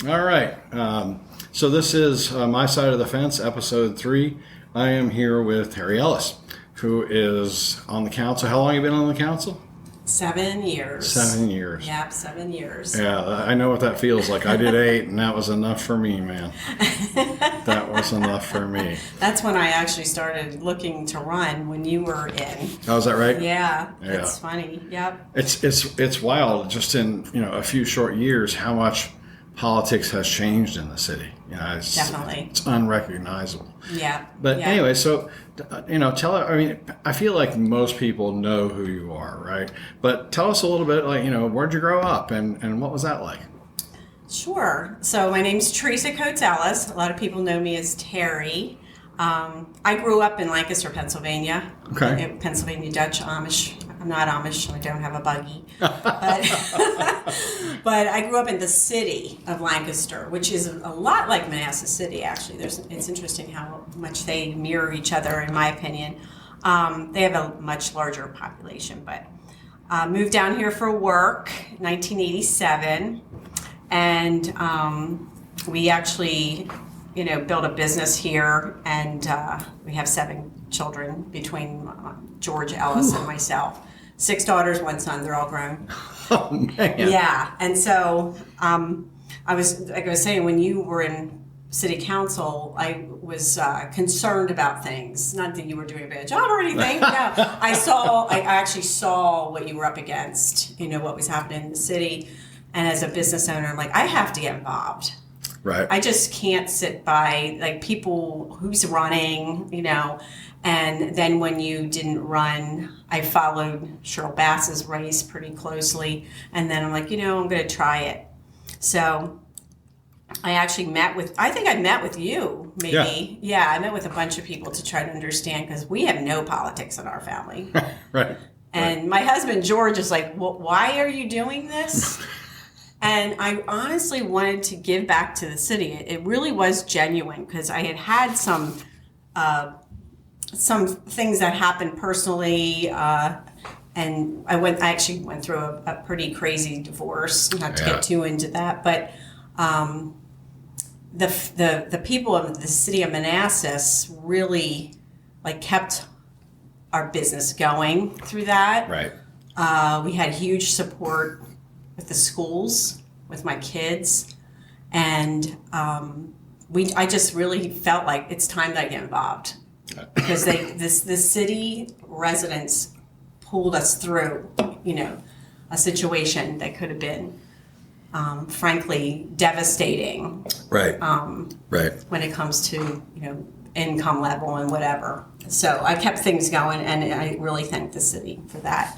All right. So this is My Side of the Fence, episode 3. I am here with Terri Ellis, who is on the council. How long have you been on the council? 7 years. 7 years. Yep, 7 years. Yeah, I know what that feels like. I did 8, and that was enough for me, man. That was enough for me. That's when I actually started looking to run, when you were in. Oh, is that right? Yeah, it's funny. Yep. It's wild, just in a few short years, how much politics has changed in the city. Definitely. It's unrecognizable. Yeah. But anyway, so, tell her, I feel like most people know who you are, right? But tell us a little bit, where'd you grow up and what was that like? Sure. So my name's Terri Ellis. A lot of people know me as Terri. I grew up in Lancaster, Pennsylvania. Okay. Pennsylvania Dutch, Amish. I'm not Amish, I don't have a buggy. But I grew up in the city of Lancaster, which is a lot like Manassas City, actually. It's interesting how much they mirror each other, in my opinion. They have a much larger population, but moved down here for work in 1987. And we actually, built a business here, and we have 7 children between George Ellis and myself. 6 daughters, 1 son. They're all grown. Oh, man. Yeah. And so I was saying, when you were in city council, I was concerned about things. Not that you were doing a bad job or anything. No. I actually saw what you were up against, what was happening in the city. And as a business owner, I'm like, I have to get involved. Right. I just can't sit by people who's running, And then when you didn't run, I followed Cheryl Bass's race pretty closely. And then I'm like, I'm going to try it. So I actually I think I met with you, maybe. Yeah, I met with a bunch of people to try to understand, because we have no politics in our family. Right. And my husband, George, is like, well, why are you doing this? And I honestly wanted to give back to the city. It really was genuine, because I had some things that happened personally, and I actually went through a pretty crazy divorce. Not to get too into that, but the people of the city of Manassas really kept our business going through that. Right. We had huge support with the schools, with my kids, and I just really felt like it's time that I get involved, because the city residents pulled us through, a situation that could have been, frankly, devastating. Right. Right. When it comes to income level and whatever. So I kept things going, and I really thank the city for that.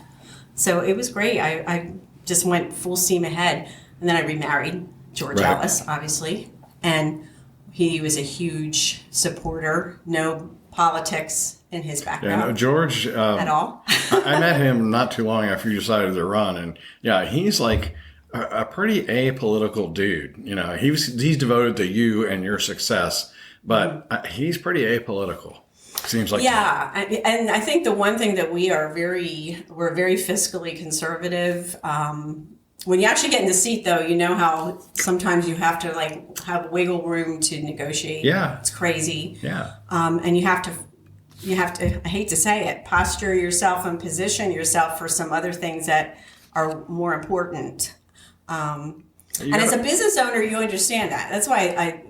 So it was great. I just went full steam ahead, and then I remarried George Ellis, obviously, and he was a huge supporter. No politics in his background. Yeah, George at all. I met him not too long after you decided to run, and he's like a pretty apolitical dude. He's devoted to you and your success, but he's pretty apolitical. Seems like and I think the one thing that we're very fiscally conservative. When you actually get in the seat, though, how sometimes you have to have wiggle room to negotiate. Yeah, it's crazy. Yeah, and you have to. I hate to say it, posture yourself and position yourself for some other things that are more important. And as a business owner, you understand that. That's why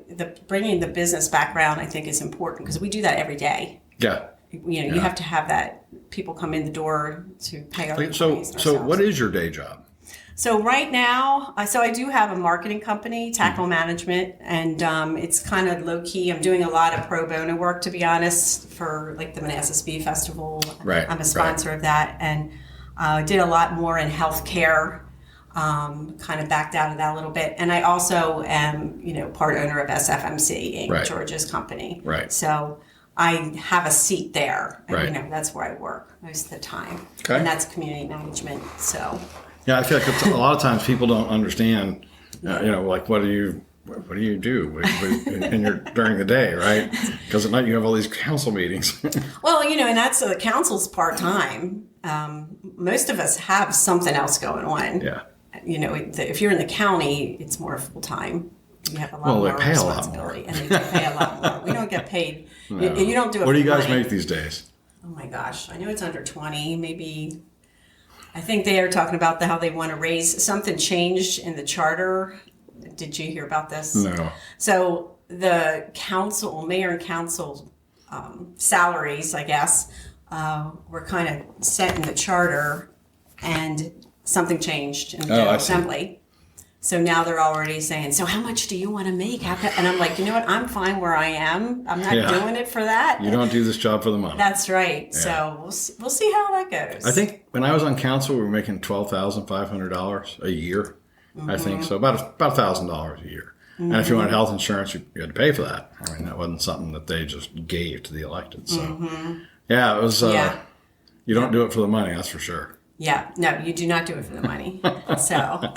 bringing the business background, I think, is important, because we do that every day. Yeah. You have to have that people come in the door to pay our employees. So what is your day job? So right now, I do have a marketing company, Tackle Management, and it's kind of low key. I'm doing a lot of pro bono work, to be honest, for the Manassas Bee Festival. Right. I'm a sponsor of that, and did a lot more in healthcare. Kind of backed out of that a little bit, and I also am, part owner of SFMC, Inc., George's company. Right. So I have a seat there, and right. That's where I work most of the time, okay. And that's community management. So yeah, I feel like a lot of times people don't understand, what do you do during the day, right? Because at night you have all these council meetings. Well, and that's the council's part time. Most of us have something else going on. Yeah. If you're in the county, it's more full time. you have a lot Well, more they pay a lot responsibility, and they do pay a lot more. We don't get paid. No. You don't do it. What do you for guys money. make these days? Oh my gosh, I know it's under 20, maybe. I think they are talking about how they want to raise, something changed in the charter. Did you hear about this? No. So the council, mayor and council salaries, I guess, were kind of set in the charter, and something changed in the General Assembly. So now they're already saying, so how much do you want to make? And I'm like, you know what? I'm fine where I am. I'm not doing it for that. You don't do this job for the money. That's right. Yeah. So we'll see how that goes. I think when I was on council, we were making $12,500 a year. I think so, about $1,000 a year. And if you wanted health insurance, you had to pay for that. I mean, that wasn't something that they just gave to the elected. So, yeah, it was. You don't do it for the money, that's for sure. Yeah, no, you do not do it for the money. So,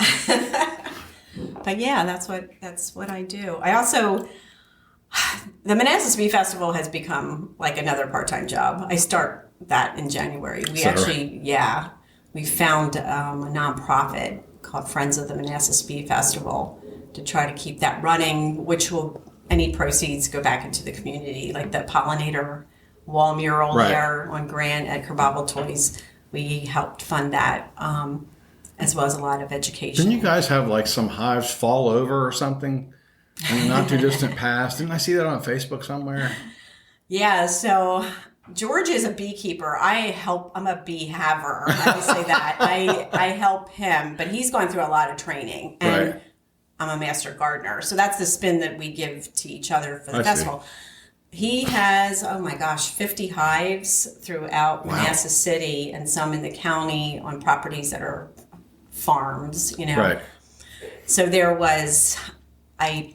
but yeah, that's what I do. I also, the Manassas Bee Festival has become like another part-time job. I start that in January. We found a nonprofit called Friends of the Manassas Bee Festival to try to keep that running, which will, any proceeds go back into the community, like the pollinator wall mural there on Grant at Kerbauble Toys. We helped fund that, as well as a lot of education. Didn't you guys have like some hives fall over or something in the not too distant past? Didn't I see that on Facebook somewhere? Yeah, so George is a beekeeper. I'm a bee haver. I would say that. I help him, but he's going through a lot of training. And I'm a master gardener. So that's the spin that we give to each other for the festival. He has, 50 hives throughout Manassas City and some in the county on properties that are farms, Right. So there was a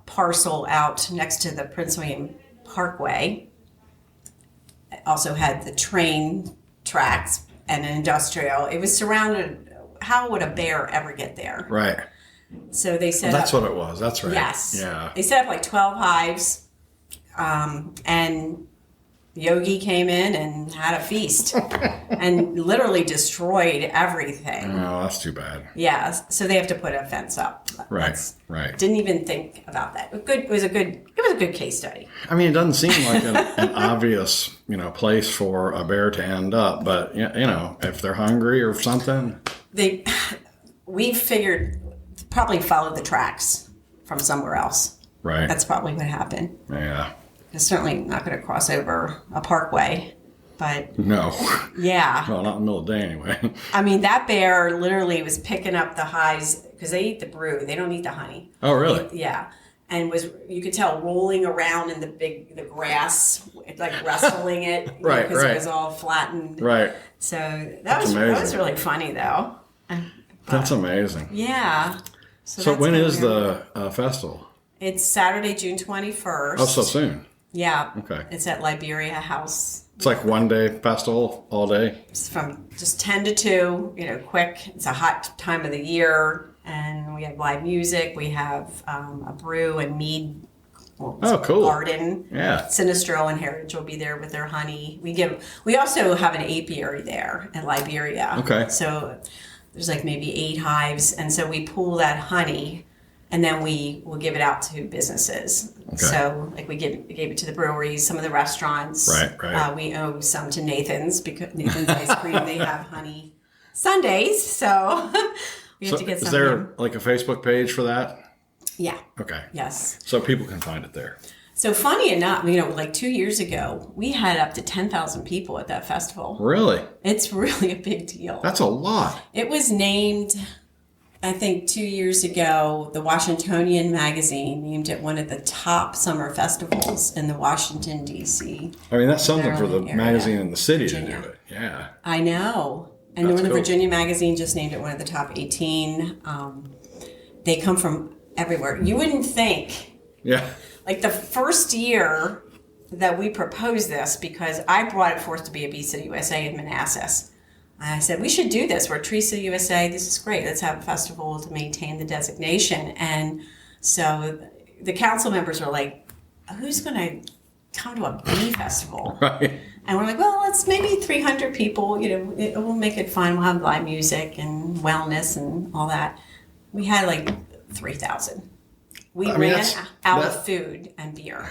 parcel out next to the Prince William Parkway. It also had the train tracks and an industrial. It was surrounded. How would a bear ever get there? Right. So they set That's up. what it was. That's right. Yes. Yeah. They set up like 12 hives, and Yogi came in and had a feast and literally destroyed everything. Oh, that's too bad. Yeah, so they have to put a fence up. Right. Didn't even think about that. It was a good case study. I mean, it doesn't seem like an obvious, place for a bear to end up, but if they're hungry or something, We figured probably followed the tracks from somewhere else. Right. That's probably what happened. Yeah. It's certainly not going to cross over a parkway, but No. yeah. Well, not in the middle of the day anyway. I mean, that bear literally was picking up the hives because they eat the brood. They don't eat the honey. Oh, really? Yeah. And you could tell rolling around in the grass, like wrestling it. Right. Because it was all flattened. Right. So that was really funny though. That's amazing. Yeah. So when is the festival? It's Saturday, June 21st. Oh, so soon. Yeah. Okay. It's at Liberia House. It's like one day festival all day. It's from just 10 to 2, quick. It's a hot time of the year. And we have live music. We have a brew and mead cool. garden. Yeah. Sinistro and Heritage will be there with their honey. We also have an apiary there in Liberia. Okay. So there's like maybe 8 hives. And so we pool that honey and then we will give it out to businesses. Okay. So like we gave it to the breweries, some of the restaurants. Right. We owe some to Nathan's because Nathan's Ice Cream, they have honey Sundays. So we have to get some. Is there like a Facebook page for that? Yeah. Okay. Yes. So people can find it there. So funny enough, like 2 years ago, we had up to 10,000 people at that festival. Really? It's really a big deal. That's a lot. It was named, I think 2 years ago, the Washingtonian magazine named it one of the top summer festivals in the Washington, D.C. I mean, that's something for the Maryland area. magazine in the city Virginia. to do it. Yeah. I know. And That's Northern cool. Virginia magazine just named it one of the top 18. They come from everywhere. You wouldn't think. Yeah. Like the first year that we proposed this, because I brought it forth to be a Bee City USA in Manassas. I said, we should do this. We're Tree City USA. This is great. Let's have a festival to maintain the designation. And so the council members were like, who's going to come to a bee festival? Right. And we're like, well, it's maybe 300 people. We'll make it fun. We'll have live music and wellness and all that. We had like 3,000. We I mean, ran out of food and beer.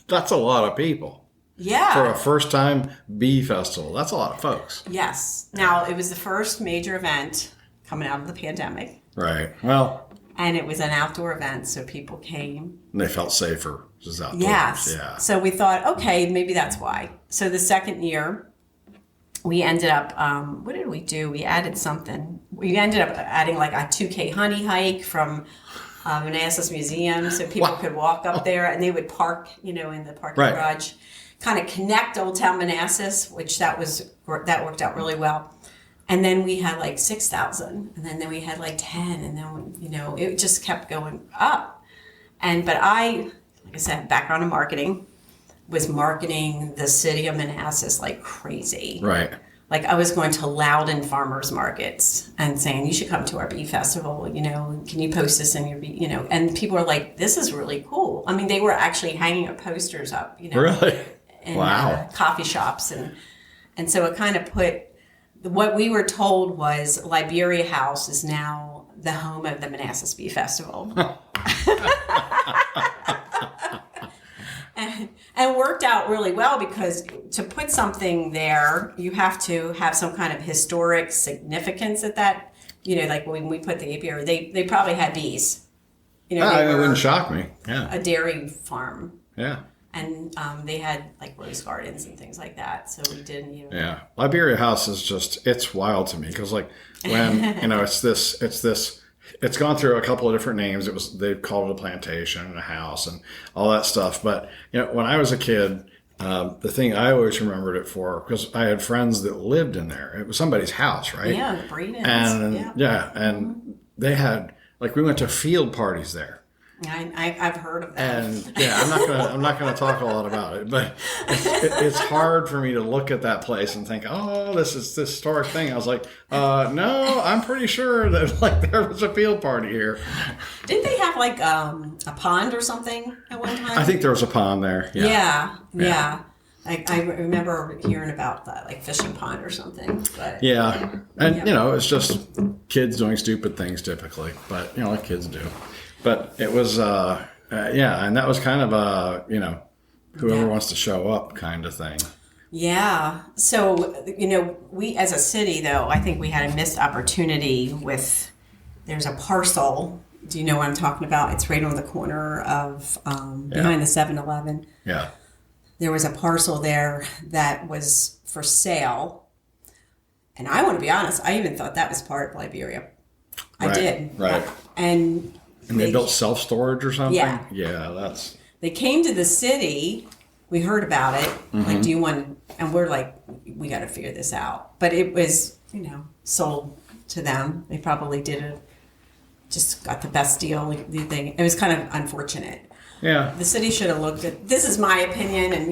That's a lot of people. Yeah. For a first-time bee festival. That's a lot of folks. Yes. Now, it was the first major event coming out of the pandemic. Right. Well, and it was an outdoor event, so people came. And they felt safer just outdoors. Yes. Yeah. So we thought, okay, maybe that's why. So the second year, we ended up, what did we do? We added something. We ended up adding like a 2K honey hike from Manassas Museum, so people could walk up there, and they would park, in the parking garage, kind of connect Old Town Manassas, which that worked out really well. And then we had like 6,000, and then we had like 10, and then it just kept going up. But like I said, background in marketing, was marketing the city of Manassas like crazy. Right. Like I was going to Loudon farmers markets and saying, you should come to our bee festival, can you post this in your bee, and people were like, this is really cool. I mean, they were actually hanging up posters up, Really? in Wow. Coffee shops. And so it kind of what we were told was Liberia House is now the home of the Manassas Bee Festival. And worked out really well, because to put something there, you have to have some kind of historic significance at that. Like when we put the apiary, they probably had bees. It wouldn't shock me. Yeah. A dairy farm. Yeah. And they had like rose gardens and things like that. So we did, Yeah. Liberia House is it's wild to me, because like when, it's gone through a couple of different names. They called it a plantation and a house and all that stuff. But, when I was a kid, the thing I always remembered it for, because I had friends that lived in there. It was somebody's house, right? Yeah, the Breedens. And and they had, like, we went to field parties there. I've heard of that. And I'm not gonna talk a lot about it, but it's hard for me to look at that place and think, oh, this is this historic thing. I was like, no, I'm pretty sure that like there was a field party here. Didn't they have like a pond or something at one time? I think there was a pond there. Yeah. I remember hearing about that, like fishing pond or something. But yeah, and it's just kids doing stupid things typically, but like kids do. But it was, and that was kind of a, whoever wants to show up kind of thing. Yeah. So, we as a city, though, I think we had a missed opportunity there's a parcel. Do you know what I'm talking about? It's right on the corner of, behind the 7-Eleven. Yeah. There was a parcel there that was for sale. And I want to be honest, I even thought that was part of Liberia. I did. Right. And they built self-storage or something? Yeah. They came to the city. We heard about it. Mm-hmm. Like, do you want... And we're like, we got to figure this out. But it was, sold to them. They probably just got the best deal. It was kind of unfortunate. Yeah. The city should have looked at... This is my opinion, and,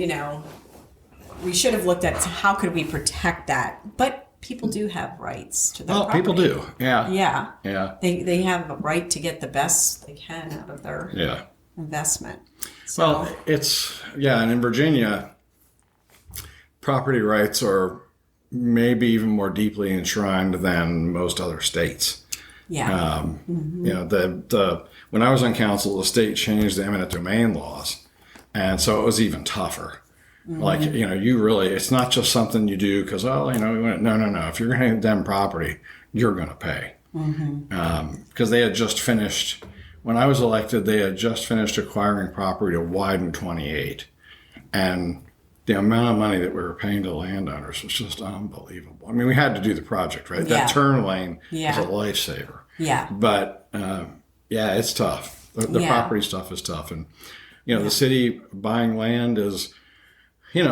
we should have looked at how could we protect that. But people do have rights to their property. People do. Yeah. Yeah. Yeah. They have a right to get the best they can out of their investment. So, well, and in Virginia, property rights are maybe even more deeply enshrined than most other states. Yeah. When I was on council, the state changed the eminent domain laws, and so it was even tougher. Mm-hmm. Like, it's not just something you do because, no. If you're going to condemn property, you're going to pay. Because they had just finished, when I was elected, they had just finished acquiring property to widen 28. And the amount of money that we were paying to landowners was just unbelievable. I mean, we had to do the project, right? That turn lane is a lifesaver. Yeah. But, it's tough. The property stuff is tough. And, the city buying land is...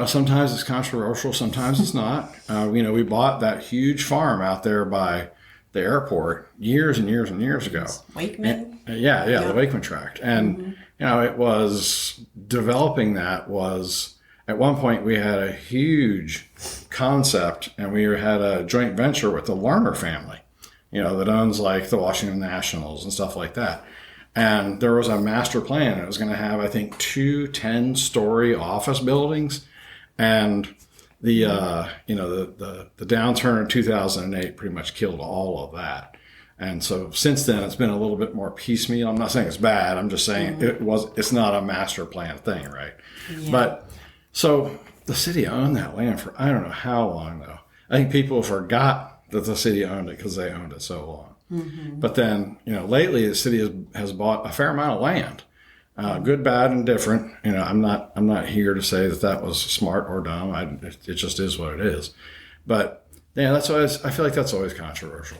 sometimes it's controversial, sometimes it's not. We bought that huge farm out there by the airport years and years and years ago. Wakeman? The Wakeman tract. And, it was, developing that was, at one point we had a huge concept, and we had a joint venture with the Lerner family, that owns like the Washington Nationals and stuff like that. And there was a master plan. It was going to have, I think, 2 10-story office buildings. And the downturn of 2008 pretty much killed all of that. And so since then, it's been a little bit more piecemeal. I'm not saying it's bad. I'm just saying it's not a master plan thing, right? Yeah. But so the city owned that land for I don't know how long, though. I think people forgot that the city owned it because they owned it so long. Mm-hmm. But then, lately the city has bought a fair amount of land, good, bad, and different. I'm not here to say that was smart or dumb. It just is what it is. But yeah, I feel like that's always controversial.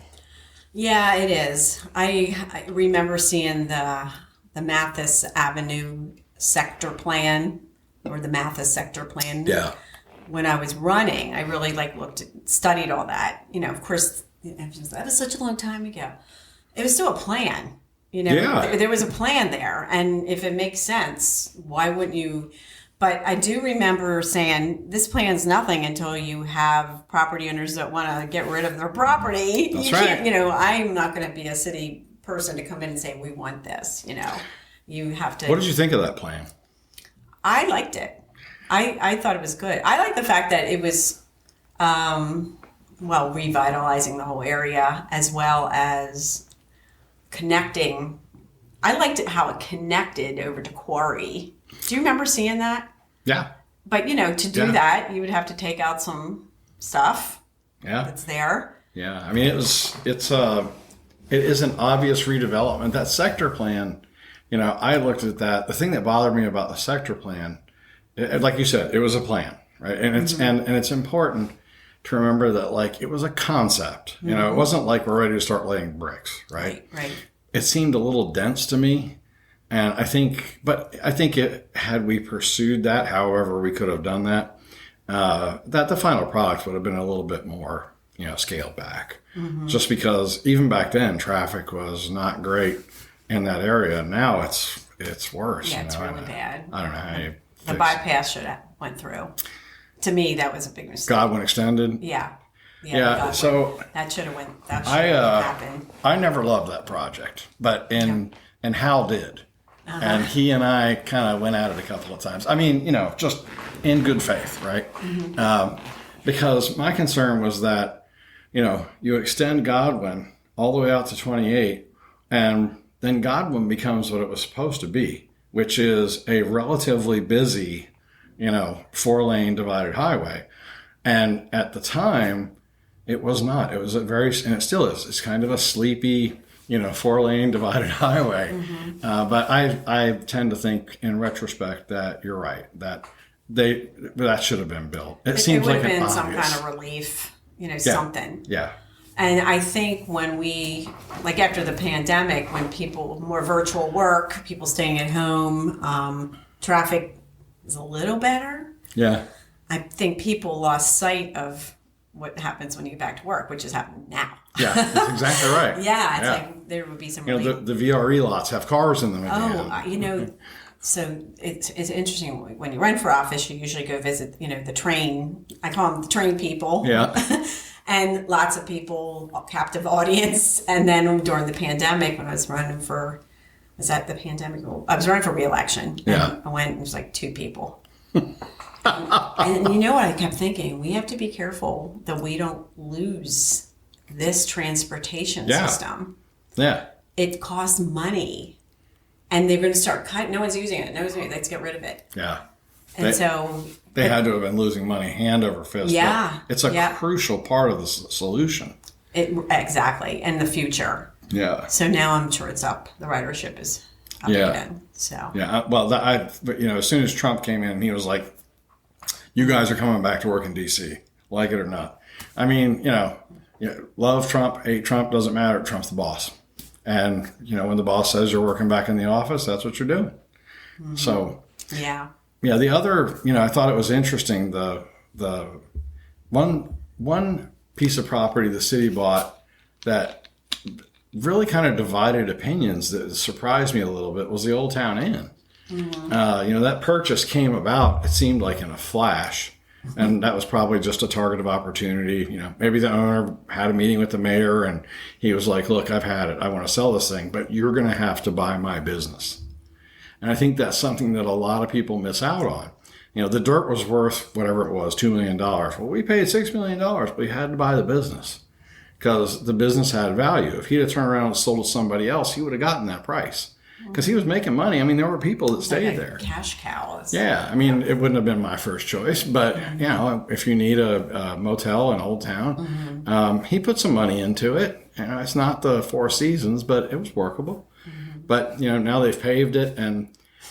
Yeah, it is. I remember seeing the Mathis Avenue sector plan or the Mathis sector plan. Yeah. When I was running, I really studied all that. Of course, that was such a long time ago. It was still a plan. Yeah. There was a plan there. And if it makes sense, why wouldn't you? But I do remember saying, this plan's nothing until you have property owners that want to get rid of their property. That's you right. Can't, I'm not going to be a city person to come in and say, we want this, You have to. What did you think of that plan? I liked it. I thought it was good. I like the fact that it was, revitalizing the whole area as well as connecting. I liked it how it connected over to Quarry. Do you remember seeing that? Yeah. But, to do that, you would have to take out some stuff that's there. Yeah. I mean, it is an obvious redevelopment. That sector plan, I looked at that. The thing that bothered me about the sector plan, like you said, it was a plan, right? And it's and it's important to remember that it was a concept. It wasn't like we're ready to start laying bricks, right? Right. It seemed a little dense to me, and I think had we pursued that, however we could have done that, that the final product would have been a little bit more, scaled back. Mm-hmm. Just because even back then traffic was not great in that area. Now it's worse. Yeah, it's really bad. I don't know how you. The bypass should have went through. To me, that was a big mistake. Godwin extended. Yeah. So that should have went. That should have happened. I never loved that project, but and Hal did, and he and I kind of went at it a couple of times. I mean, just in good faith, right? Mm-hmm. Because my concern was that, you extend Godwin all the way out to 28, and then Godwin becomes what it was supposed to be, which is a relatively busy, 4-lane divided highway. And at the time, it was not. It was and it still is. It's kind of a sleepy, 4-lane divided highway. Mm-hmm. But I tend to think in retrospect that you're right, that should have been built. It seems like would have been obvious. some kind of relief, something. Yeah. And I think when we, after the pandemic, when people, more virtual work, people staying at home, traffic is a little better. Yeah. I think people lost sight of what happens when you get back to work, which is happening now. Yeah, that's exactly right. It's like there would be some relief. The VRE lots have cars in them at the end. So it's interesting. When you run for office, you usually go visit, the train. I call them the train people. Yeah. And lots of people, captive audience. And then during the pandemic, when I was running for, was that the pandemic? I was running for re-election. Yeah. I went, it was 2 people. And you know what I kept thinking? We have to be careful that we don't lose this transportation system. Yeah. It costs money. And they're going to start cutting. No one's using it. Let's get rid of it. Yeah. And they had to have been losing money hand over fist. Yeah. It's a crucial part of the solution. Exactly. And the future. Yeah. So now I'm sure it's up. The ridership is up again. So. Yeah. Well, as soon as Trump came in, he was like, you guys are coming back to work in D.C., like it or not. I mean, love Trump, hate Trump, doesn't matter. Trump's the boss. And, when the boss says you're working back in the office, that's what you're doing. Mm-hmm. So. Yeah. Yeah, the other, I thought it was interesting, the one piece of property the city bought that really kind of divided opinions that surprised me a little bit was the Old Town Inn. Mm-hmm. That purchase came about, it seemed like in a flash, and that was probably just a target of opportunity. Maybe the owner had a meeting with the mayor and he was like, look, I've had it. I want to sell this thing, but you're going to have to buy my business. And I think that's something that a lot of people miss out on. The dirt was worth whatever it was, $2 million. Well, we paid $6 million, but we had to buy the business. because the business had value. If he'd have turned around and sold to somebody else, he would have gotten that price because he was making money. I mean, there were people that stayed there. Cash cows. Yeah, I mean, it wouldn't have been my first choice, but you know, if you need a motel in Old Town, he put some money into it. You know, it's not the Four Seasons, but it was workable. But you know, now they've paved it, and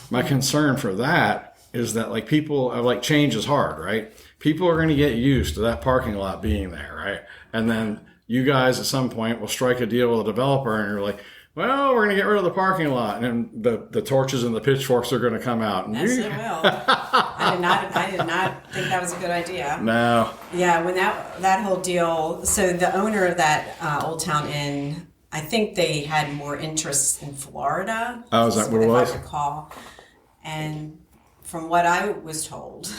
my concern for that is that like people are like, change is hard, right? People are going to get used to that parking lot being there, right? And then you guys at some point will strike a deal with a developer, and you're like, well, we're going to get rid of the parking lot, and the torches and the pitchforks are going to come out. Yes, it will. I did not think that was a good idea. No. Yeah, when that whole deal. So the owner of that Old Town Inn, I think they had more interest in Florida. Oh, is that what it was? If I recall. And from what I was told,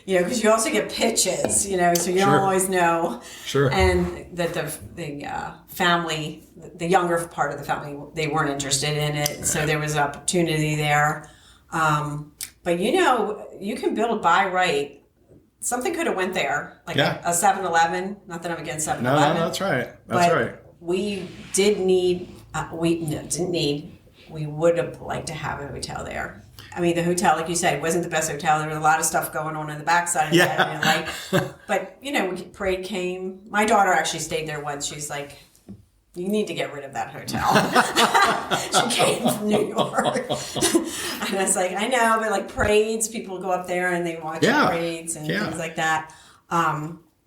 you know, because you also get pitches, you know, so you don't always know. Sure. And that the family, the younger part of the family, they weren't interested in it. So there was opportunity there. But, you know, you can build by right. Something could have went there, like a 7-Eleven. Not that I'm against 7-Eleven. No, that's right. That's right. We did need, we would have liked to have a hotel there. I mean, the hotel, like you said, wasn't the best hotel. There was a lot of stuff going on in the backside of that. But, you know, when parade came, my daughter actually stayed there once. She's like, you need to get rid of that hotel. She came from New York. And I was like, I know, but like parades, people go up there and they watch parades and things like that.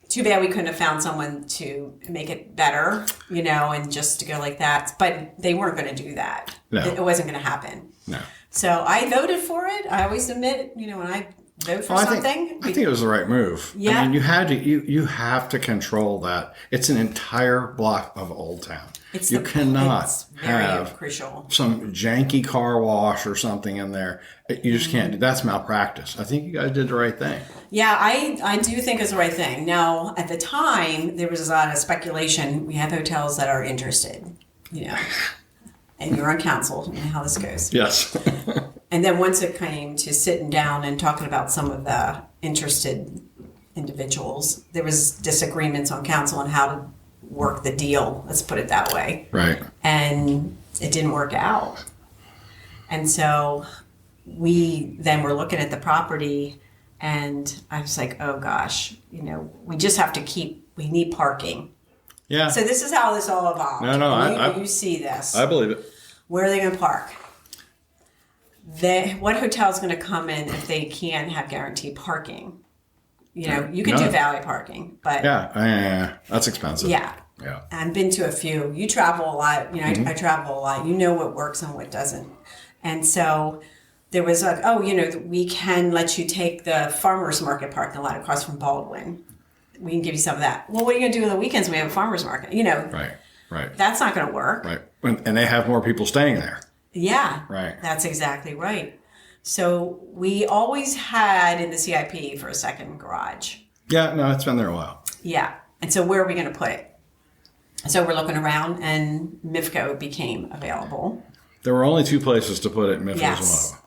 Too bad we couldn't have found someone to make it better, you know, and just to go like that. But they weren't going to do that. No. It wasn't going to happen. No. So I voted for it. I always admit, you know, when I vote for something. I think it was the right move. Yeah. I mean, you have to control that. It's an entire block of Old Town. You cannot have crucial. some janky car wash or something in there. You just can't do. That's malpractice. I think you guys did the right thing. Yeah, I do think it's the right thing. Now, at the time, there was a lot of speculation. We have hotels that are interested, you know, and you're on council. You know how this goes. Yes. And then once it came to sitting down and talking about some of the interested individuals, there was disagreements on council on how to work the deal. Let's put it that way. Right. And it didn't work out. And so we then were looking at the property, and I was like, oh gosh, you know, we just have to we need parking. Yeah. So this is how this all evolved. No, you see this. I believe it. Where are they going to park? What hotel is going to come in if they can't have guaranteed parking? You know, you can do valet parking, but that's expensive. Yeah. I've been to a few. You travel a lot. You know, I travel a lot. You know what works and what doesn't. And so there was like, oh, you know, we can let you take the farmers market parking lot across from Baldwin. We can give you some of that. Well, what are you going to do on the weekends when we have a farmers market? You know, right. That's not going to work. Right. And they have more people staying there. Yeah. Right. That's exactly right. So we always had in the CIP for a second garage. Yeah, no, it's been there a while. Yeah. And so where are we going to put it? So we're looking around, and MIFCO became available. There were only two places to put it, and MIFCO was one of them.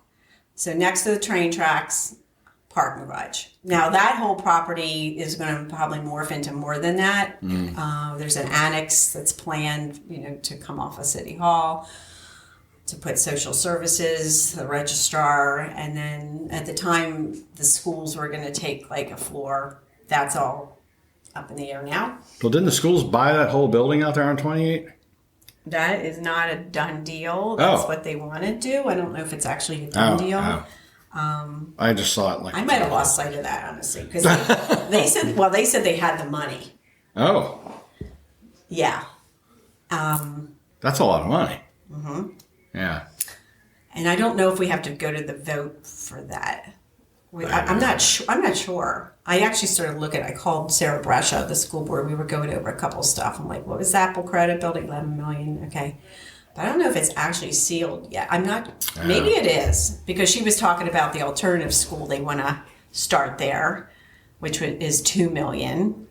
So next to the train tracks, parking garage. Now that whole property is going to probably morph into more than that. There's an annex that's planned, you know, to come off of City Hall, to put social services, the registrar, and then at the time the schools were going to take like a floor. That's all up in the air now. Well, didn't the schools buy that whole building out there on 28? That is not a done deal. That's what they want to do. I don't know if it's actually a done deal. I just saw it like I might have lost sight of that, honestly, because they said they had the money. Oh. Yeah. That's a lot of money. Mm-hmm. Yeah. And I don't know if we have to go to the vote for that. I'm not sure. I actually started looking. I called Sarah Brescia, the school board. We were going over a couple of stuff. I'm like, what was Apple Credit Building? $11 million. Okay. But I don't know if it's actually sealed yet. I'm not. Maybe it is, because she was talking about the alternative school they want to start there, which is $2 million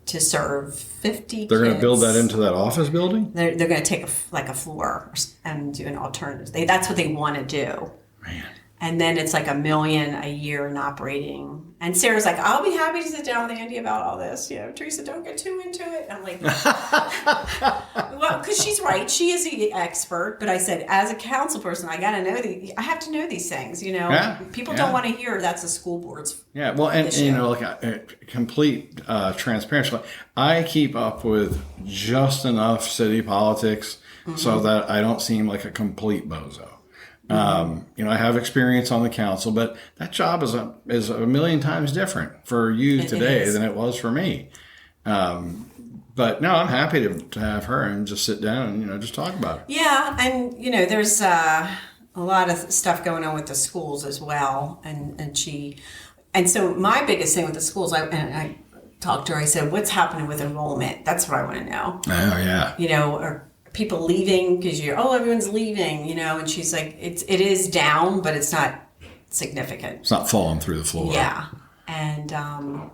to serve 50 They're going to kids. build that into that office building? They're going to take a floor and do an alternative. That's what they want to do. Man. And then it's like $1 million a year in operating. And Sarah's like, I'll be happy to sit down with Andy about all this. You know, Teresa, don't get too into it. I'm like, well, because she's right. She is the expert. But I said, as a council person, I I have to know these things. You know, people don't want to hear that's the school board's. Yeah, well, and you know, like complete transparency. I keep up with just enough city politics so that I don't seem like a complete bozo. You know, I have experience on the council, but that job is a million times different for you today than it was for me. But no, I'm happy to have her and just sit down and, you know, just talk about it. Yeah. And, you know, there's a lot of stuff going on with the schools as well. And so my biggest thing with the schools, I talked to her, I said, what's happening with enrollment? That's what I want to know. Oh, yeah. You know, or people leaving because everyone's leaving, you know, and she's like, it is down, but it's not significant. It's not falling through the floor. Yeah. And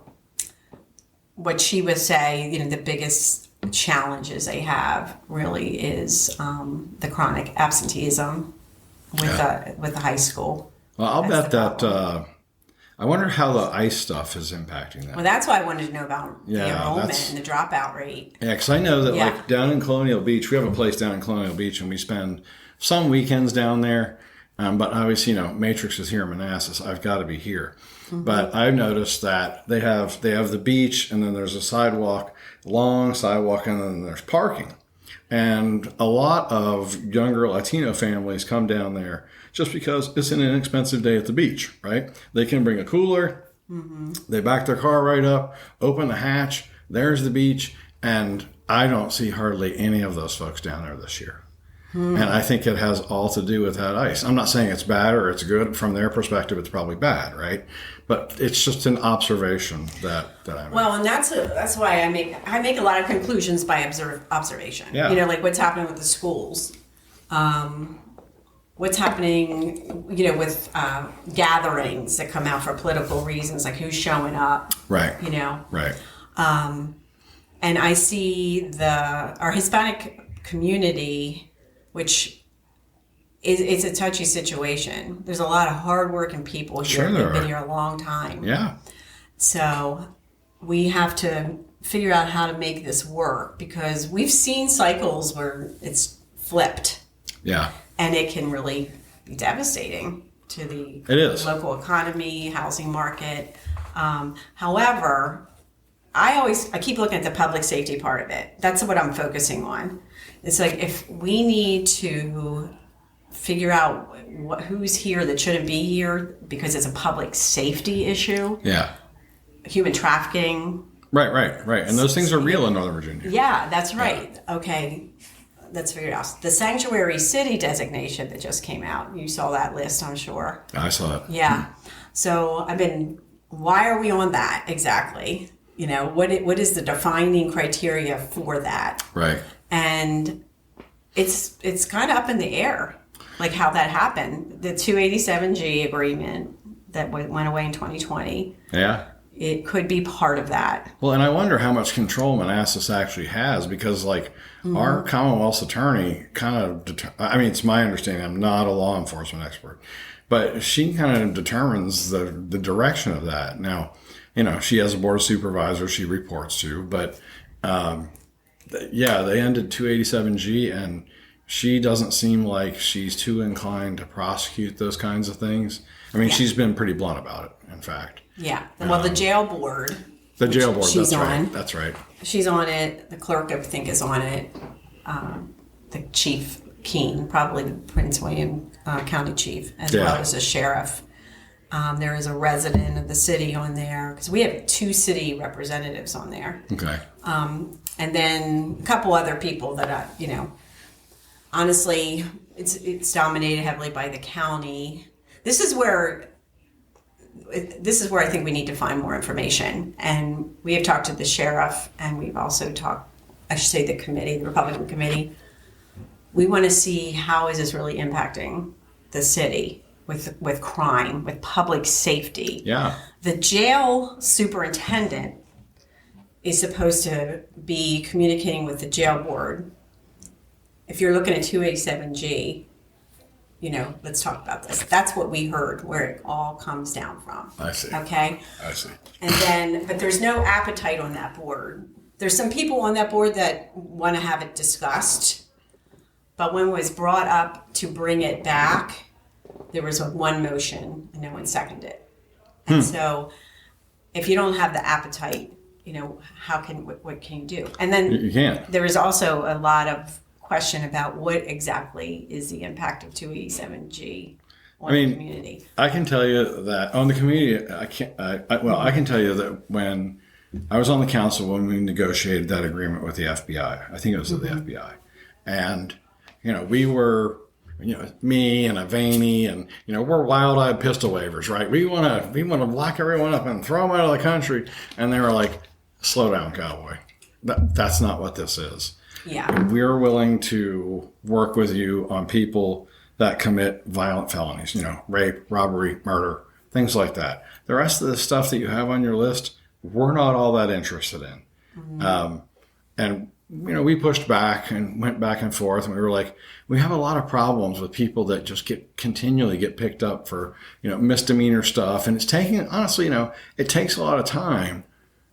what she would say, you know, the biggest challenges they have really is the chronic absenteeism with the high school. Well, I'll bet that I wonder how the ICE stuff is impacting that. Well, that's why I wanted to know about the enrollment and the dropout rate. Yeah, because I know that like down in Colonial Beach, we have a place down in Colonial Beach, and we spend some weekends down there. But obviously, you know, Matrix is here in Manassas. I've got to be here. Mm-hmm. But I've noticed that they have the beach, and then there's a sidewalk, long sidewalk, and then there's parking. And a lot of younger Latino families come down there just because it's an inexpensive day at the beach, right? They can bring a cooler, they back their car right up, open the hatch, there's the beach, and I don't see hardly any of those folks down there this year. And I think it has all to do with that ice. I'm not saying it's bad or it's good. From their perspective, it's probably bad, right? But it's just an observation that I make. Well, and that's why I make a lot of conclusions by observation. Yeah. You know, like what's happening with the schools. What's happening, you know, with gatherings that come out for political reasons, like who's showing up. Right. You know. Right. And I see our Hispanic community, which it's a touchy situation. There's a lot of hardworking people here who've been here a long time. Yeah. So we have to figure out how to make this work, because we've seen cycles where it's flipped. Yeah. And it can really be devastating to the local economy, housing market. However, I keep looking at the public safety part of it. That's what I'm focusing on. It's like, if we need to figure out who's here that shouldn't be here because it's a public safety issue. Yeah. Human trafficking. Right. And those things are real in Northern Virginia. Yeah, that's right. Yeah. Okay. Let's figure it out. The sanctuary city designation that just came out. You saw that list, I'm sure. I saw it. Yeah. So why are we on that exactly? You know, what is the defining criteria for that? Right. And it's kind of up in the air, like how that happened. The 287G agreement that went away in 2020. Yeah. It could be part of that. Well, and I wonder how much control Manassas actually has, because like our Commonwealth's attorney kind of, it's my understanding, I'm not a law enforcement expert, but she kind of determines the direction of that. Now, you know, she has a board of supervisors she reports to, but they ended 287G, and she doesn't seem like she's too inclined to prosecute those kinds of things. She's been pretty blunt about it, in fact. Yeah. Well, the jail board. The jail board, she's that's on. right. That's right. She's on it. The clerk, I think, is on it. The chief, Keene, probably the Prince William County chief, as well as the sheriff. There is a resident of the city on there, because we have 2 city representatives on there. Okay. And then a couple other people that, honestly, it's dominated heavily by the county. This is where I think we need to find more information. And we have talked to the sheriff, and we've also talked, I should say, the Republican committee. We want to see how is this really impacting the city with crime, with public safety. Yeah. The jail superintendent is supposed to be communicating with the jail board. If you're looking at 287G, let's talk about this. That's what we heard, where it all comes down from. I see. Okay? I see. And then, but there's no appetite on that board. There's some people on that board that want to have it discussed, but when it was brought up to bring it back, there was one motion and no one seconded it. And so if you don't have the appetite, what can you do? And then You can't. there was also a lot of question about what exactly is the impact of 287G on the community. I can tell you that on the community, I can tell you that when I was on the council when we negotiated that agreement with the FBI, I think it was the FBI, and we were, me and Avaney and we're wild-eyed pistol wavers, right? We want to lock everyone up and throw them out of the country, and they were like, "Slow down, cowboy. That's not what this is." Yeah, we're willing to work with you on people that commit violent felonies, rape, robbery, murder, things like that. The rest of the stuff that you have on your list, we're not all that interested in. And we pushed back and went back and forth, and we were like, we have a lot of problems with people that just continually get picked up for, misdemeanor stuff. And it's taking, honestly, it takes a lot of time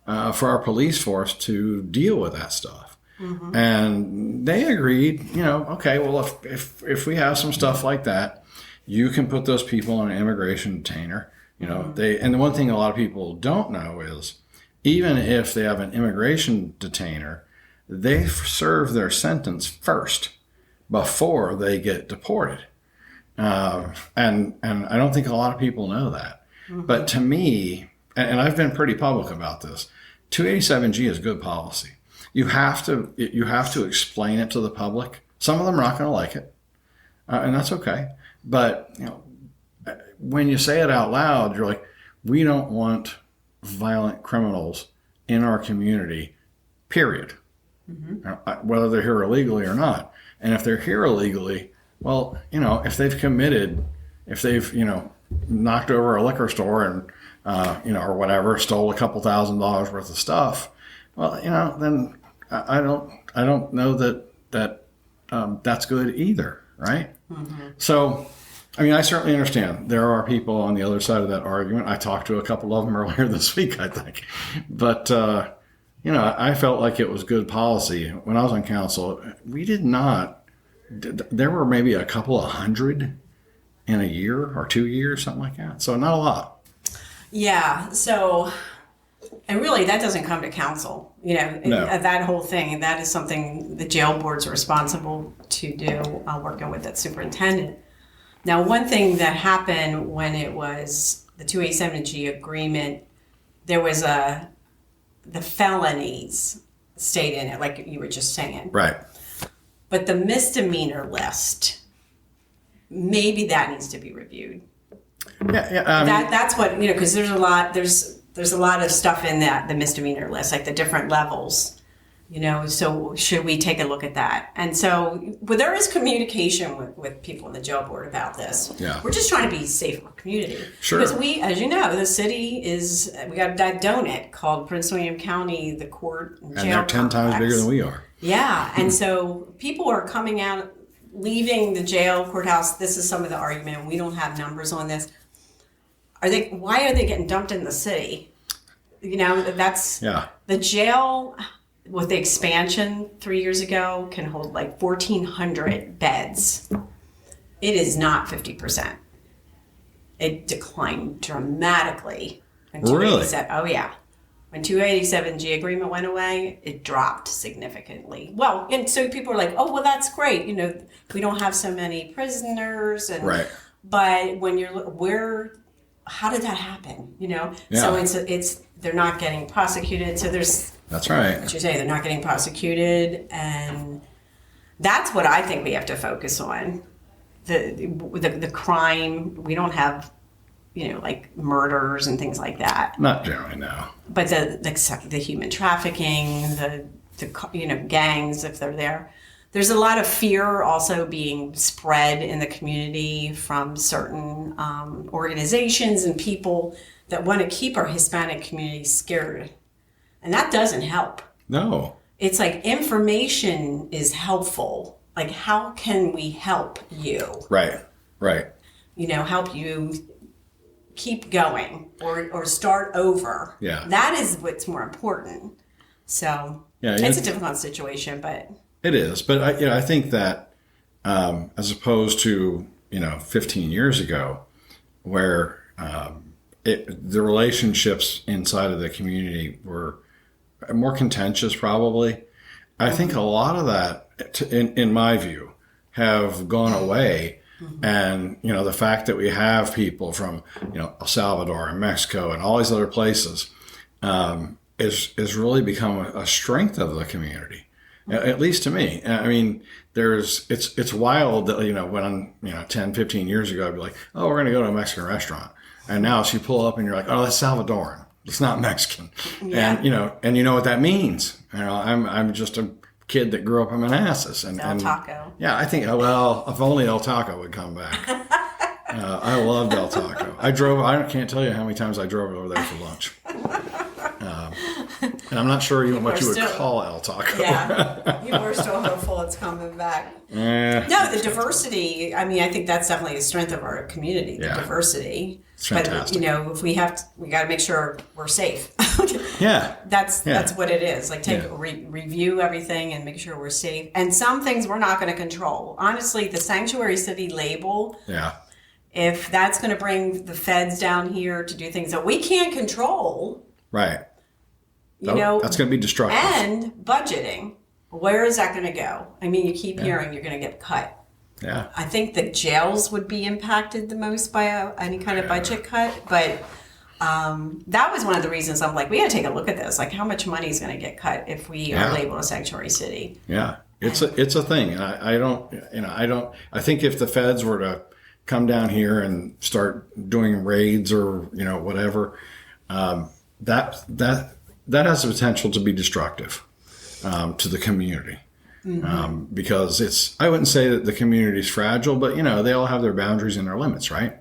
for our police force to deal with that stuff. And they agreed, okay, well, if we have some stuff like that, you can put those people on an immigration detainer. And the one thing a lot of people don't know is even if they have an immigration detainer, they serve their sentence first before they get deported. And I don't think a lot of people know that. But to me, and I've been pretty public about this, 287G is good policy. You have to explain it to the public. Some of them are not going to like it, and that's okay. But when you say it out loud, you're like, we don't want violent criminals in our community, period. Whether they're here illegally or not. And if they're here illegally, well, if they've knocked over a liquor store and or whatever, stole a couple $1,000s worth of stuff, well, then I don't know that that's good either, right? So, I certainly understand there are people on the other side of that argument. I talked to a couple of them earlier this week, I think, but I felt like it was good policy when I was on council. We did not. There were maybe a couple of hundred in a year or 2 years, something like that. So not a lot. Yeah. So. And really, that doesn't come to council, No. That whole thing. That is something the jail board's responsible to do, working with that superintendent. Now, one thing that happened when it was the 287G agreement, there was the felonies stayed in it, like you were just saying. Right. But the misdemeanor list, maybe that needs to be reviewed. Yeah. That's what, because there's a lot of stuff in the misdemeanor list, like the different levels, so should we take a look at that? And so, but there is communication with people in the jail board about this. Yeah. We're just trying to be safe for community. Sure. Because as the city we got that donut called Prince William County, the court and jail And they're 10 times bigger than we are. Yeah. And so people are coming out, leaving the jail courthouse. This is some of the argument. We don't have numbers on this. Why are they getting dumped in the city? That's the jail with the expansion 3 years ago can hold like 1,400 beds. It is not 50%. It declined dramatically. Really? Oh yeah. When 287G agreement went away, it dropped significantly. Well, and so people are like, "Oh, well, that's great. We don't have so many prisoners." And right. But when how did that happen? Yeah. So it's they're not getting prosecuted. So that's right. What you say, they're not getting prosecuted, and that's what I think we have to focus on. The crime. We don't have, like murders and things like that. Not generally, no. But the human trafficking, the gangs, if they're there. There's a lot of fear also being spread in the community from certain organizations and people that want to keep our Hispanic community scared. And that doesn't help. No. It's like information is helpful. Like, how can we help you? Right. Right. Help you keep going or start over. Yeah. That is what's more important. So it's a difficult situation, but it is. But I think that as opposed to 15 years ago, where the relationships inside of the community were more contentious, probably. I think a lot of that, in my view, have gone away. And, the fact that we have people from, El Salvador and Mexico and all these other places is really become a strength of the community, at least to me. I mean, it's wild that, when 10, 15 years ago, I'd be like, oh, we're going to go to a Mexican restaurant. And now as you pull up and you're like, oh, that's Salvadoran. It's not Mexican. Yeah. And you know what that means. I'm just a kid that grew up in Manassas. And Taco. Yeah, I think, if only El Taco would come back. I loved El Taco. I can't tell you how many times I drove over there for lunch. And I'm not sure even what you would call El Taco. Yeah, you were still hopeful it's coming back. No, the diversity, I think that's definitely a strength of our community, the diversity. It's fantastic. But, if we got to make sure we're safe. Yeah. That's what it is. Like review everything and make sure we're safe. And some things we're not going to control. Honestly, the sanctuary city label. Yeah. If that's going to bring the feds down here to do things that we can't control. Right. That's going to be destructive. And budgeting. Where is that going to go? You keep hearing you're going to get cut. Yeah. I think the jails would be impacted the most by any kind of budget cut. But that was one of the reasons I'm like, we got to take a look at this. Like, how much money is going to get cut if we are labeled a sanctuary city? Yeah. It's a thing. And I think if the feds were to come down here and start doing raids or, whatever, that has the potential to be destructive to the community. Mm-hmm. Because I wouldn't say that the community is fragile, but, they all have their boundaries and their limits, right?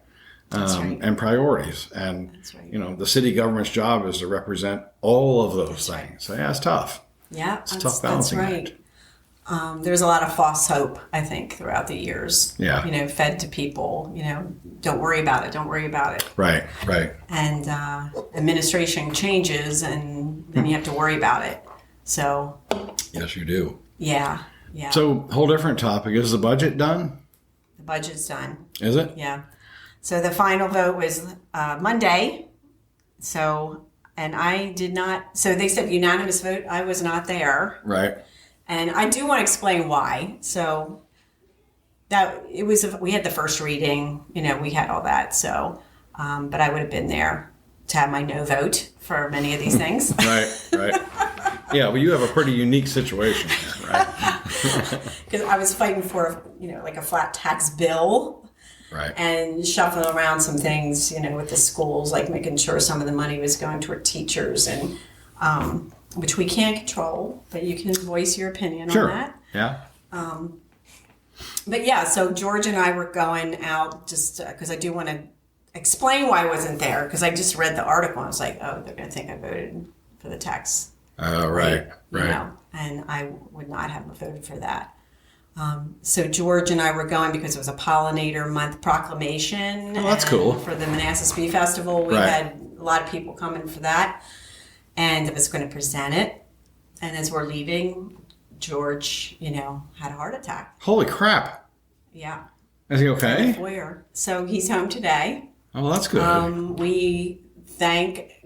That's right. And priorities. And, That's right. The city government's job is to represent all of those things. Right. So, it's tough. Yeah, it's a tough balancing act. There's a lot of false hope, I think, throughout the years. Yeah. Fed to people, don't worry about it. Don't worry about it. Right. And administration changes and then you have to worry about it. So. Yes, you do. Yeah. So, whole different topic. Is the budget done? The budget's done. Is it? Yeah. So the final vote was Monday. So, and I did not, so they said unanimous vote. I was not there. Right. And I do want to explain why. So we had the first reading, we had all that. So, but I would have been there to have my no vote for many of these things. Right. Yeah, well, you have a pretty unique situation here, right? Because I was fighting for, like a flat tax bill. Right. And shuffling around some things, with the schools, like making sure some of the money was going toward teachers, and which we can't control, but you can voice your opinion on that. Yeah. But yeah, so George and I were going out just because I do want to explain why I wasn't there, because I just read the article and I was like, oh, they're going to think I voted for the tax. Right. And I would not have voted for that. So George and I were going because it was a Pollinator Month proclamation. Oh, that's cool. For the Manassas Bee Festival, we had a lot of people coming for that. And I was going to present it. And as we're leaving, George, had a heart attack. Holy crap. Yeah. Is he okay? In the foyer. So he's home today. Oh, well, that's good. We thank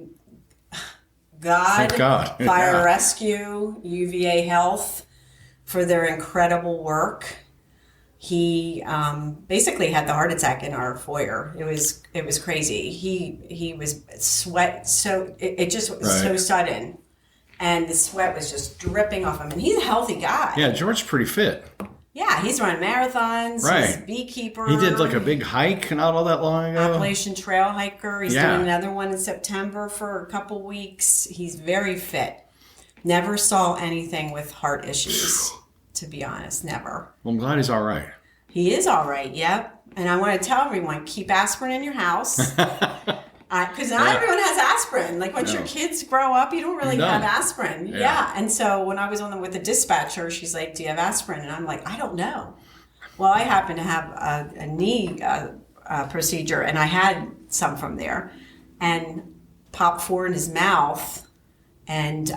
God, Fire Rescue, UVA Health, for their incredible work. He basically had the heart attack in our foyer. It was crazy. He was sweat, so it just was so sudden, and the sweat was just dripping off him. And he's a healthy guy. Yeah, George's pretty fit. Yeah, he's running marathons. Right. He's a beekeeper. He did like a big hike not all that long ago. Appalachian Trail hiker. He's doing another one in September for a couple weeks. He's very fit. Never saw anything with heart issues, to be honest. Never. Well, I'm glad he's all right. He is all right, yep. And I want to tell everyone, keep aspirin in your house. Because not everyone has aspirin. Like, once your kids grow up, you don't really have aspirin. Yeah. And so when I was on with the dispatcher, she's like, do you have aspirin? And I'm like, I don't know. Well, I happen to have a knee procedure, and I had some from there, and popped 4 in his mouth, and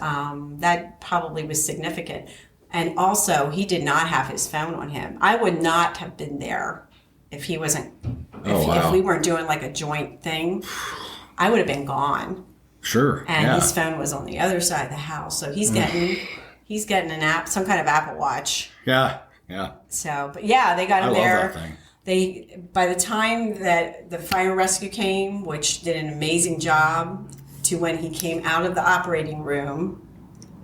that probably was significant. And also, he did not have his phone on him. I would not have been there if he wasn't. If we weren't doing like a joint thing, I would have been gone. Sure. And his phone was on the other side of the house, so he's getting an app, some kind of Apple Watch. Yeah. So, but yeah, they got him there. I love that thing. By the time that the fire and rescue came, which did an amazing job, to when he came out of the operating room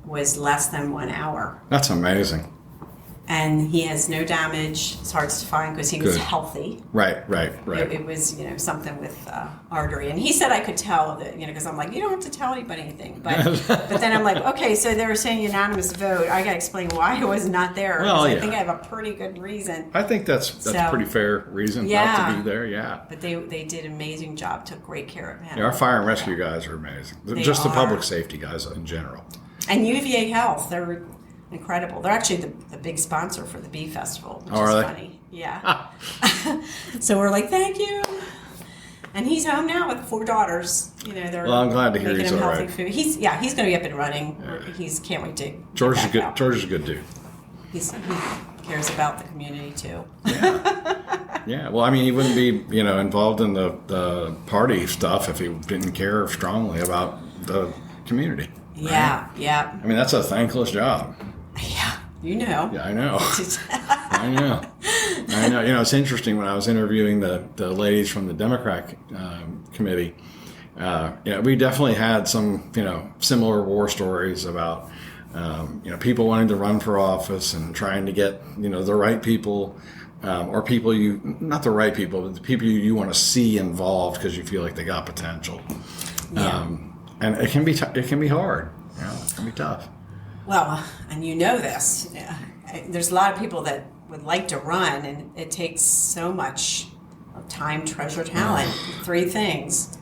was less than 1 hour. That's amazing. And he has no damage. It's hard to find because he was healthy. Right. It was, something with artery. And he said I could tell that, because I'm like, you don't have to tell anybody anything. But then I'm like, okay, so they were saying unanimous vote. I got to explain why I was not there. Well, I think I have a pretty good reason. I think that's a pretty fair reason not to be there, yeah. But they did an amazing job, took great care of him. Yeah, our fire and rescue guys are amazing. Just the public safety guys in general. And UVA Health, they're incredible. They're actually the big sponsor for the Bee Festival, which is funny. Yeah. So we're like, thank you. And he's home now with 4 daughters. They're I'm glad to hear making he's him all healthy right. food. He's going to be up and running. He's can't wait to. George is a good dude. He cares about the community too. Yeah. Well, I mean, he wouldn't be involved in the party stuff if he didn't care strongly about the community. Yeah. Right? Yeah. I mean, that's a thankless job. Yeah. Yeah, I know. I know. It's interesting when I was interviewing the ladies from the Democrat committee. We definitely had some similar war stories about people wanting to run for office and trying to get the right people or people not the right people, but the people you want to see involved because you feel like they got potential. Yeah. And it can be hard. It can be tough. Well, and this. There's a lot of people that would like to run, and it takes so much time, treasure, talent. 3 things.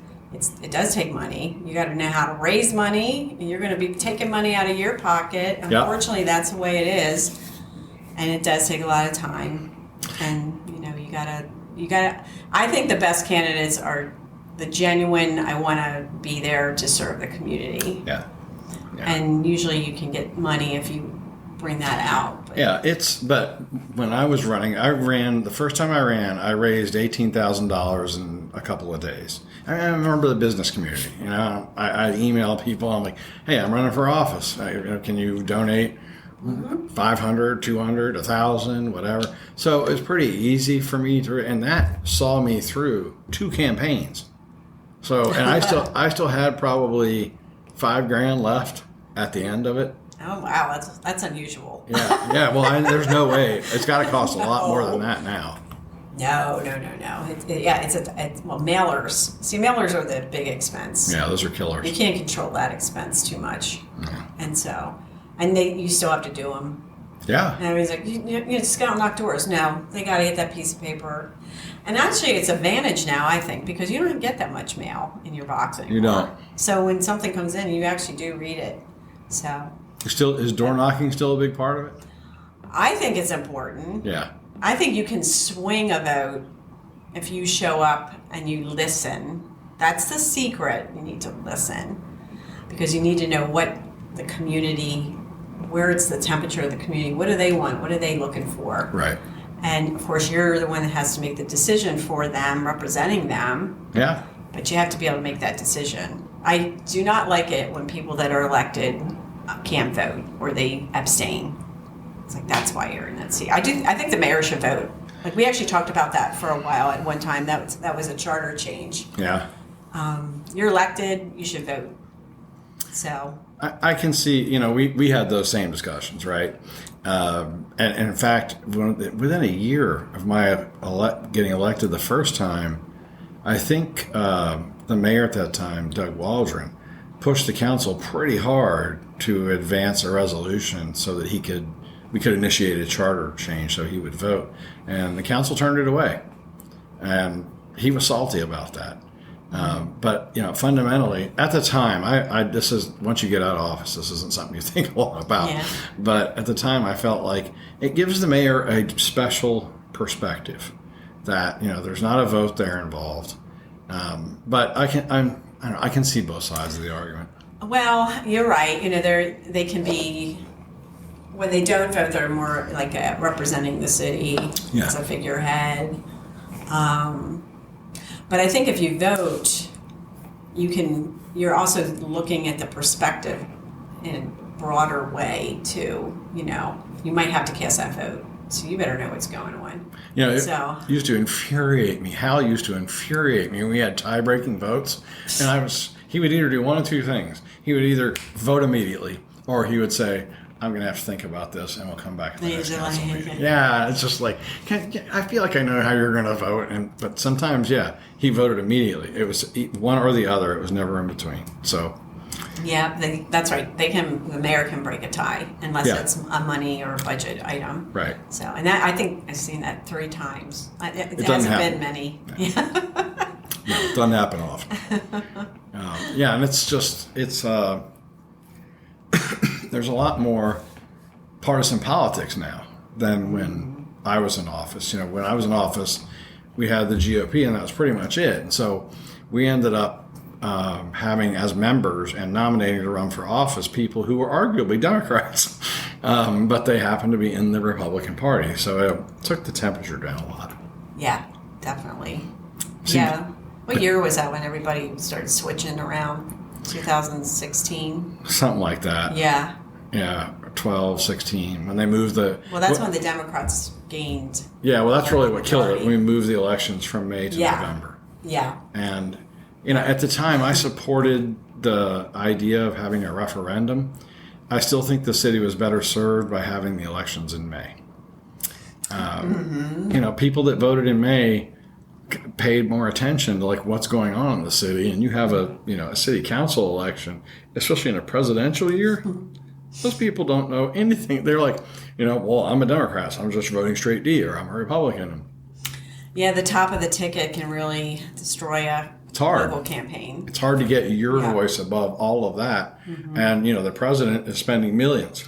It does take money. You got to know how to raise money. You're going to be taking money out of your pocket. Unfortunately, that's the way it is, and it does take a lot of time. And you gotta. I think the best candidates are the genuine. I want to be there to serve the community. Yeah. And usually you can get money if you bring that out. But when I was running, the first time I ran, I raised $18,000 in a couple of days. I remember the business community. I email people. I'm like, hey, I'm running for office. Can you donate $500, $200, $1,000, whatever? So it was pretty easy for me and that saw me through 2 campaigns. So, and I still had probably $5,000 left at the end of it. Oh wow, that's unusual. Yeah. Well, there's no way. It's got to cost a lot more than that now. No. Well, mailers. See, mailers are the big expense. Yeah, those are killers. You can't control that expense too much, and you still have to do them. Yeah. And everybody's like, you just go out and knock doors. No, they got to get that piece of paper. And actually, it's advantage now, I think, because you don't get that much mail in your box anymore. You don't. So when something comes in, you actually do read it. So. Is door knocking still a big part of it? I think it's important. Yeah. I think you can swing a vote if you show up and you listen. That's the secret. You need to listen because you need to know what the community, where it's the temperature of the community. What do they want? What are they looking for? Right. And of course, you're the one that has to make the decision for them, representing them. Yeah. But you have to be able to make that decision. I do not like it when people that are elected can't vote or they abstain. It's like, that's why you're in that seat. I think the mayor should vote. Like, we actually talked about that for a while at one time. That was a charter change. Yeah. You're elected, you should vote. So. I can see, we had those same discussions, right? And in fact, within a year of my getting elected the first time, I think the mayor at that time, Doug Waldron, pushed the council pretty hard to advance a resolution so that we could initiate a charter change so he would vote. And the council turned it away. And he was salty about that. But fundamentally, at the time, this is once you get out of office, this isn't something you think a lot about. Yeah. But at the time, I felt like it gives the mayor a special perspective. That there's not a vote there involved, but I can see both sides of the argument. Well, you're right. They can be, when they don't vote, they're more like representing the city as a figurehead. But I think if you vote, you're also looking at the perspective in a broader way too. You might have to cast that vote, so you better know what's going on. It used to infuriate me. Hal used to infuriate me when we had tie-breaking votes, and he would either do one of two things. He would either vote immediately, or he would say, I'm going to have to think about this, and we'll come back to the next council meeting. Yeah, it's just like, I feel like I know how you're going to vote, but sometimes, he voted immediately. It was one or the other. It was never in between. So, yeah, that's right. The mayor can break a tie unless it's a money or budget item. Right. So, and I think I've seen that 3 times. It hasn't been many. No. No, it doesn't happen often. And it's there's a lot more partisan politics now than when I was in office. When I was in office, we had the GOP, and that was pretty much it. And so we ended up having as members and nominating to run for office people who were arguably Democrats, but they happened to be in the Republican Party. So it took the temperature down a lot. Yeah, definitely. What year was that when everybody started switching around? 2016? Something like that. Yeah. Yeah, 12, 16, when they moved Well, that's when the Democrats gained. Yeah, well, that's really what killed it. We moved the elections from May to November. Yeah. And, at the time, I supported the idea of having a referendum. I still think the city was better served by having the elections in May. People that voted in May paid more attention to what's going on in the city, and you have a city council election, especially in a presidential year. Those people don't know anything. They're like, well, I'm a Democrat, so I'm just voting straight D, or I'm a Republican. Yeah, the top of the ticket can really destroy a local campaign. It's hard to get your voice above all of that, and the president is spending millions.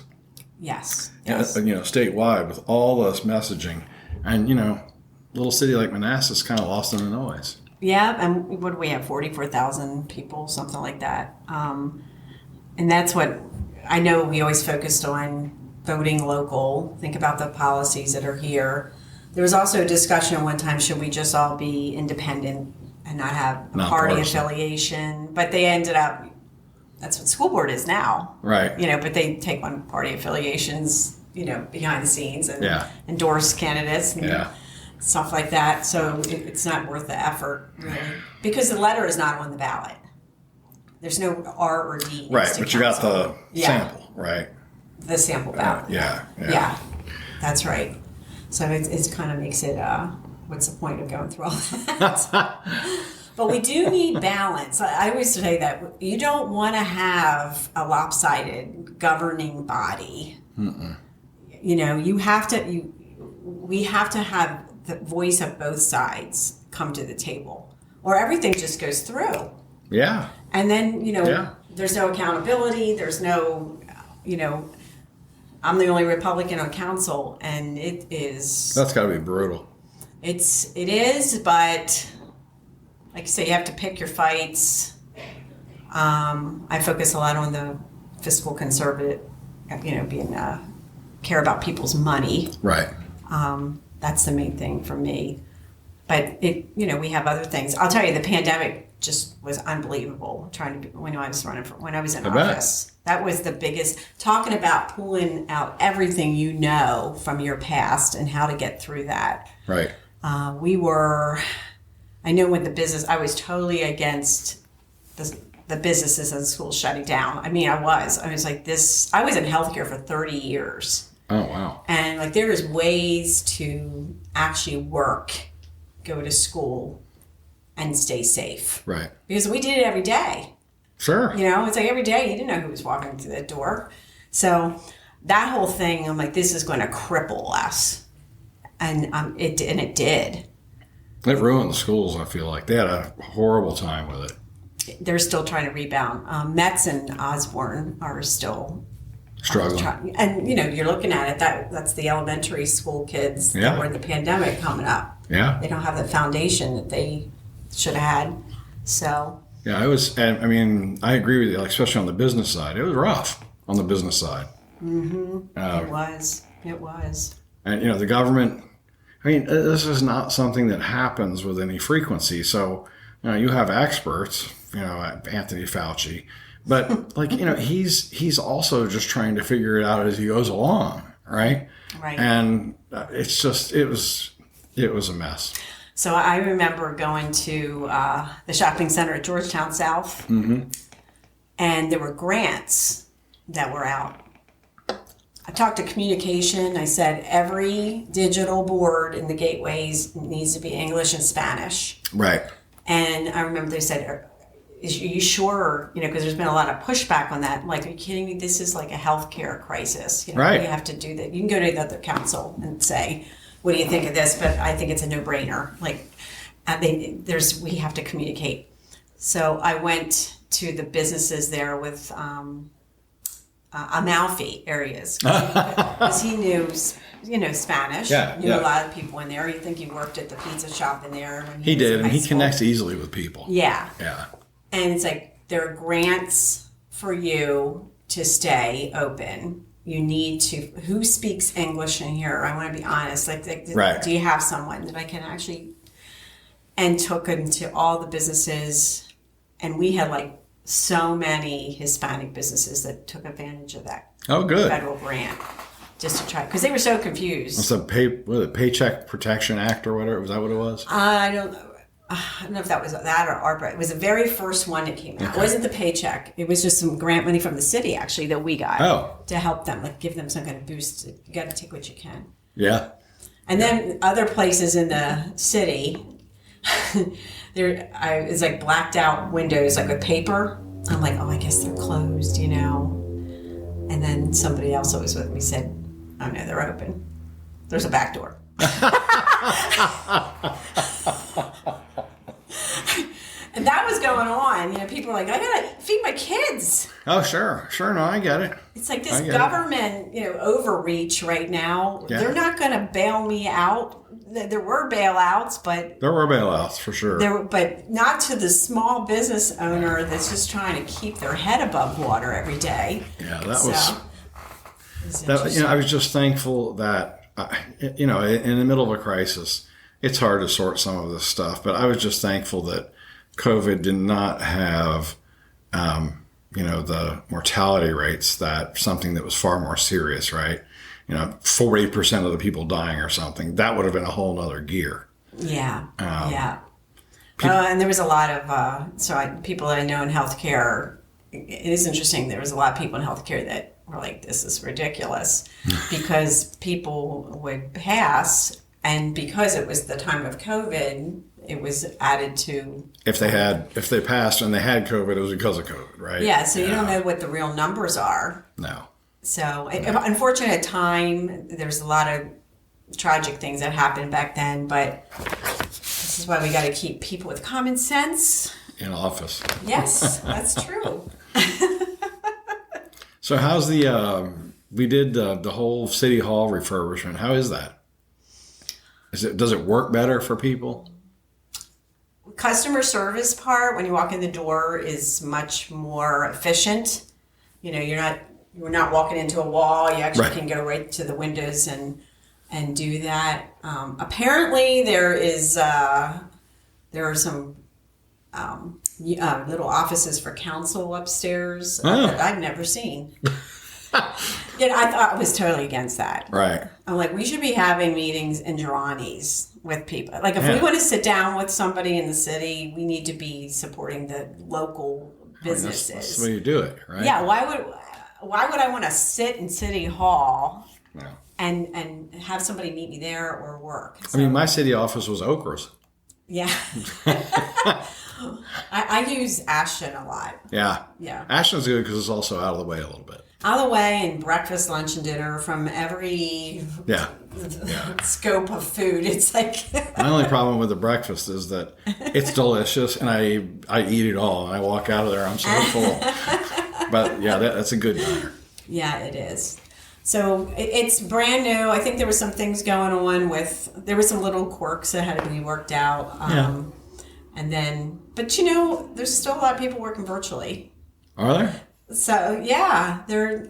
Yes. Statewide with all this messaging, and little city like Manassas kind of lost in the noise. Yeah, and what do we have, 44,000 people, something like that. And that's what, I know we always focused on voting local, think about the policies that are here. There was also a discussion one time, should we just all be independent and not have a party affiliation? But they ended up, that's what school board is now. Right. But they take on party affiliations, behind the scenes and endorse candidates. And stuff like that, so it's not worth the effort, really, because the letter is not on the ballot. There's no R or D. Right, but you got the sample, right? The sample ballot. Yeah, that's right. So it kind of makes it, what's the point of going through all that? But we do need balance. I always say that you don't want to have a lopsided governing body. We have to have the voice of both sides come to the table, or everything just goes through. Yeah. And then, there's no accountability. There's no, I'm the only Republican on council, and it is. That's got to be brutal. It is, but like you say, you have to pick your fights. I focus a lot on the fiscal conservative, being care about people's money. Right. That's the main thing for me. But we have other things. I'll tell you, the pandemic just was unbelievable. When I was in office, that was the biggest. Talking about pulling out everything from your past and how to get through that. Right. I know when the business, I was totally against the businesses and schools shutting down. I mean, I was like this. I was in healthcare for 30 years. Oh, wow. And there is ways to actually work, go to school, and stay safe. Right. Because we did it every day. Sure. It's like every day you didn't know who was walking through that door. So that whole thing, I'm like, this is going to cripple us. And it did. It ruined the schools, I feel like. They had a horrible time with it. They're still trying to rebound. Metz and Osborne are still Struggling. And you're looking at it, that's the elementary school kids that were in the pandemic coming up. Yeah. They don't have the foundation that they should have had. So. Yeah, I agree with you, like, especially on the business side. It was rough on the business side. Mm-hmm. It was. And, the government, this is not something that happens with any frequency. So, you have experts, Anthony Fauci, but he's also just trying to figure it out as he goes along, right? Right. And it was a mess. So I remember going to the shopping center at Georgetown South, mm-hmm. and there were grants that were out. I talked to communication. I said every digital board in the gateways needs to be English and Spanish. Right. And I remember they said, are you sure? Because there's been a lot of pushback on that. Like, are you kidding me? This is like a healthcare crisis. Right. You have to do that. You can go to the other council and say, what do you think of this? But I think it's a no-brainer. Like, we have to communicate. So I went to the businesses there with Amalfi areas because he knew, Spanish. Knew a lot of people in there. You think he worked at the pizza shop in there. When he did, and he school. Connects easily with people. Yeah. Yeah. And it's like, there are grants for you to stay open. You need to, who speaks English in here? I want to be honest. Right. Do you have someone that I can actually, and took him to all the businesses. And we had so many Hispanic businesses that took advantage of that federal grant just to try, because they were so confused. It's the Paycheck Protection Act or whatever. Was that what it was? I don't know if that was that or ARPA. It was the very first one that came out. Okay. It wasn't the paycheck. It was just some grant money from the city, actually, that we got to help them, give them some kind of boost. You got to take what you can. Yeah. And then other places in the city, it's like blacked out windows, with paper. I'm like, oh, I guess they're closed, And then somebody else that was with me said, oh no, they're open. There's a back door. And that was going on. People were like, I gotta feed my kids. Oh, sure. No, I get it. It's like this government, overreach right now. Yeah. They're not going to bail me out. There were bailouts, but... There were bailouts, for sure. But not to the small business owner that's just trying to keep their head above water every day. Yeah, I was just thankful that, in the middle of a crisis, it's hard to sort some of this stuff, but I was just thankful that COVID did not have, the mortality rates that something that was far more serious, right? 40% of the people dying or something. That would have been a whole nother gear. Yeah. And there was a lot of, people that I know in healthcare, it is interesting. There was a lot of people in healthcare that were like, this is ridiculous because people would pass. And because it was the time of COVID, it was added to... If they passed and they had COVID, it was because of COVID, right? Yeah, so you don't know what the real numbers are. No. So, unfortunate time, there's a lot of tragic things that happened back then, but this is why we got to keep people with common sense in office. Yes, that's true. So how's we did the whole City Hall refurbishment. How is that? Does it work better for people? Customer service part, when you walk in the door, is much more efficient. You're not walking into a wall. You actually can go right to the windows and do that. Apparently, there are some little offices for council upstairs that I've never seen. I thought I was totally against that. Right. I'm like, we should be having meetings in Girardi's with people. If we want to sit down with somebody in the city, we need to be supporting the local businesses. That's the way you do it, right? Yeah. Why would I want to sit in City Hall and have somebody meet me there or work? So, my city office was Okras. Yeah. I use Ashton a lot. Yeah. Yeah. Ashton's good because it's also out of the way a little bit. Out of the way, and breakfast, lunch, and dinner from every scope of food. It's like... My only problem with the breakfast is that it's delicious, and I eat it all, and I walk out of there, I'm so full. But, yeah, that's a good diner. Yeah, it is. So it's brand new. I think there was some things going on there were some little quirks that had to be worked out. And then, but there's still a lot of people working virtually. Are there? So yeah,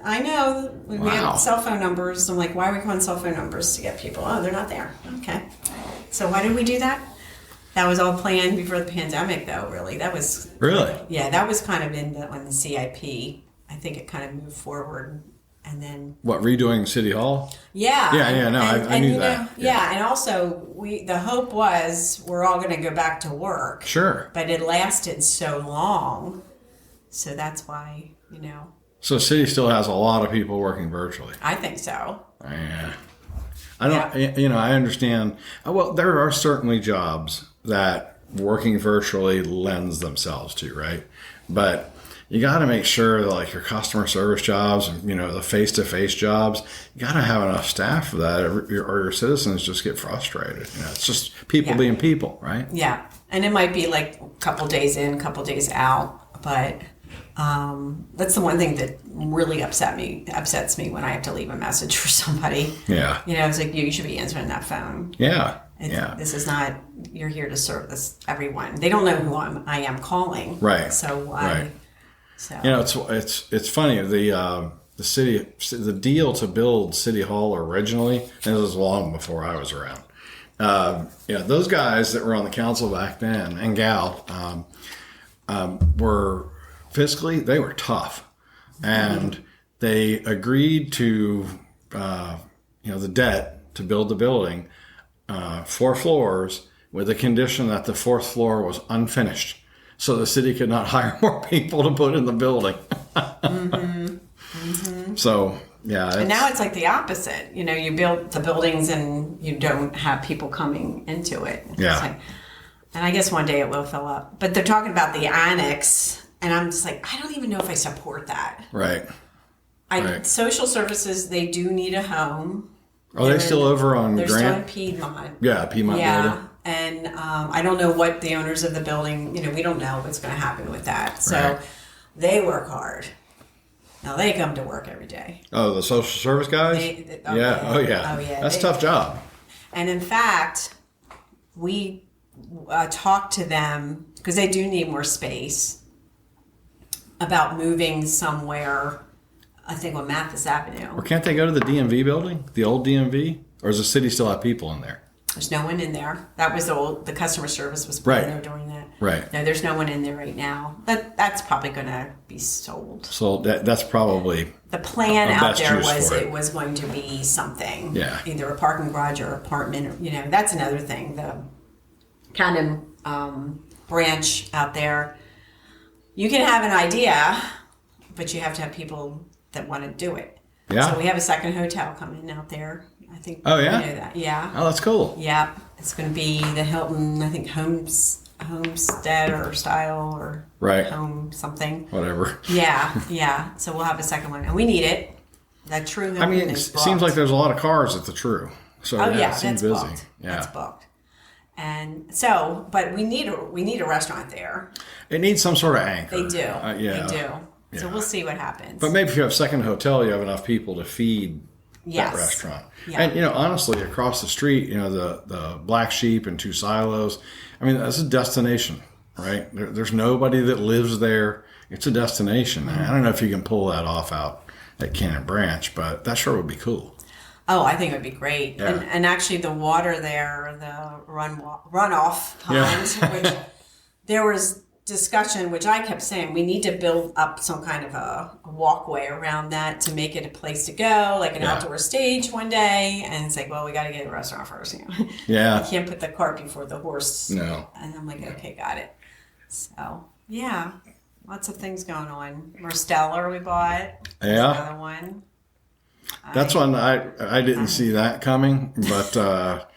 I know we have cell phone numbers. I'm like, why are we calling cell phone numbers to get people? Oh, they're not there. Okay. So why did we do that? That was all planned before the pandemic, though. Really, that was that was kind of on the CIP. I think it kind of moved forward, and then what, redoing City Hall? Yeah. I knew that. And also the hope was we're all going to go back to work. Sure. But it lasted so long, so that's why So the city still has a lot of people working virtually. I think so. Yeah. I don't. I understand. Well, there are certainly jobs that working virtually lends themselves to, right? But you got to make sure that, like, your customer service jobs and the face-to-face jobs, you got to have enough staff for that, or your citizens just get frustrated. It's just people being people, right? Yeah, and it might be like a couple days in, couple days out, but that's the one thing that really upsets me when I have to leave a message for somebody. Yeah. It's like, you should be answering that phone. Yeah. This is not, you're here to service everyone. They don't know who I am calling. Right. So right. So it's funny, the deal to build City Hall originally, and this was long before I was around. Those guys that were on the council back then, and gal, were fiscally, they were tough, and they agreed to the debt to build the building, 4 floors, with the condition that the 4th floor was unfinished, so the city could not hire more people to put in the building. So and now it's like the opposite. You build the buildings and you don't have people coming into it. Yeah. And I guess one day it will fill up. But they're talking about the annex, and I'm just like, I don't even know if I support that. Right. Social services, they do need a home. Are they still over on Grant? Grant? They're still in Piedmont. Yeah, Piedmont building. And I don't know what the owners of the building, we don't know what's going to happen with that. So they work hard. Now they come to work every day. Oh, the social service guys? Yeah. Oh, yeah. That's a tough job. And in fact, we talked to them, because they do need more space, about moving somewhere, I think on Manassas Avenue. Or can't they go to the DMV building, the old DMV? Or does the city still have people in there? There's no one in there. That was the customer service was put in there during that. Right. No, there's no one in there right now. That's probably going to be sold. So that's probably the plan out there was it was going to be something. Yeah. Either a parking garage or apartment. That's another thing. The Camden branch out there, you can have an idea, but you have to have people that want to do it. Yeah. So we have a second hotel coming out there. I think. Oh, yeah? You know that. Yeah. Oh, that's cool. Yeah. It's going to be the Hilton, I think, Homestead or Style or Home something. Whatever. Yeah. So we'll have a second one. And we need it. That True Hilton it seems like there's a lot of cars at the True. So it seems busy. Booked. Yeah. That's booked. And so, but we need a restaurant there. It needs some sort of anchor. They do. Yeah. They do. Yeah. So we'll see what happens. But maybe if you have a second hotel, you have enough people to feed that restaurant. Yeah. And, honestly, across the street, the Black Sheep and 2 Silos, that's a destination, right? There's nobody that lives there. It's a destination. Mm-hmm. I don't know if you can pull that off out at Cannon Branch, but that sure would be cool. Oh, I think it would be great. Yeah. And actually the water there, the runoff ponds, which there was discussion, which I kept saying, we need to build up some kind of a walkway around that to make it a place to go, like an outdoor stage one day. And it's like, well, we got to get a restaurant first. Yeah. You can't put the cart before the horse. No. And I'm like, okay, got it. So, yeah, lots of things going on. Marsteller we bought. Yeah. Another one. That's one I didn't see that coming, but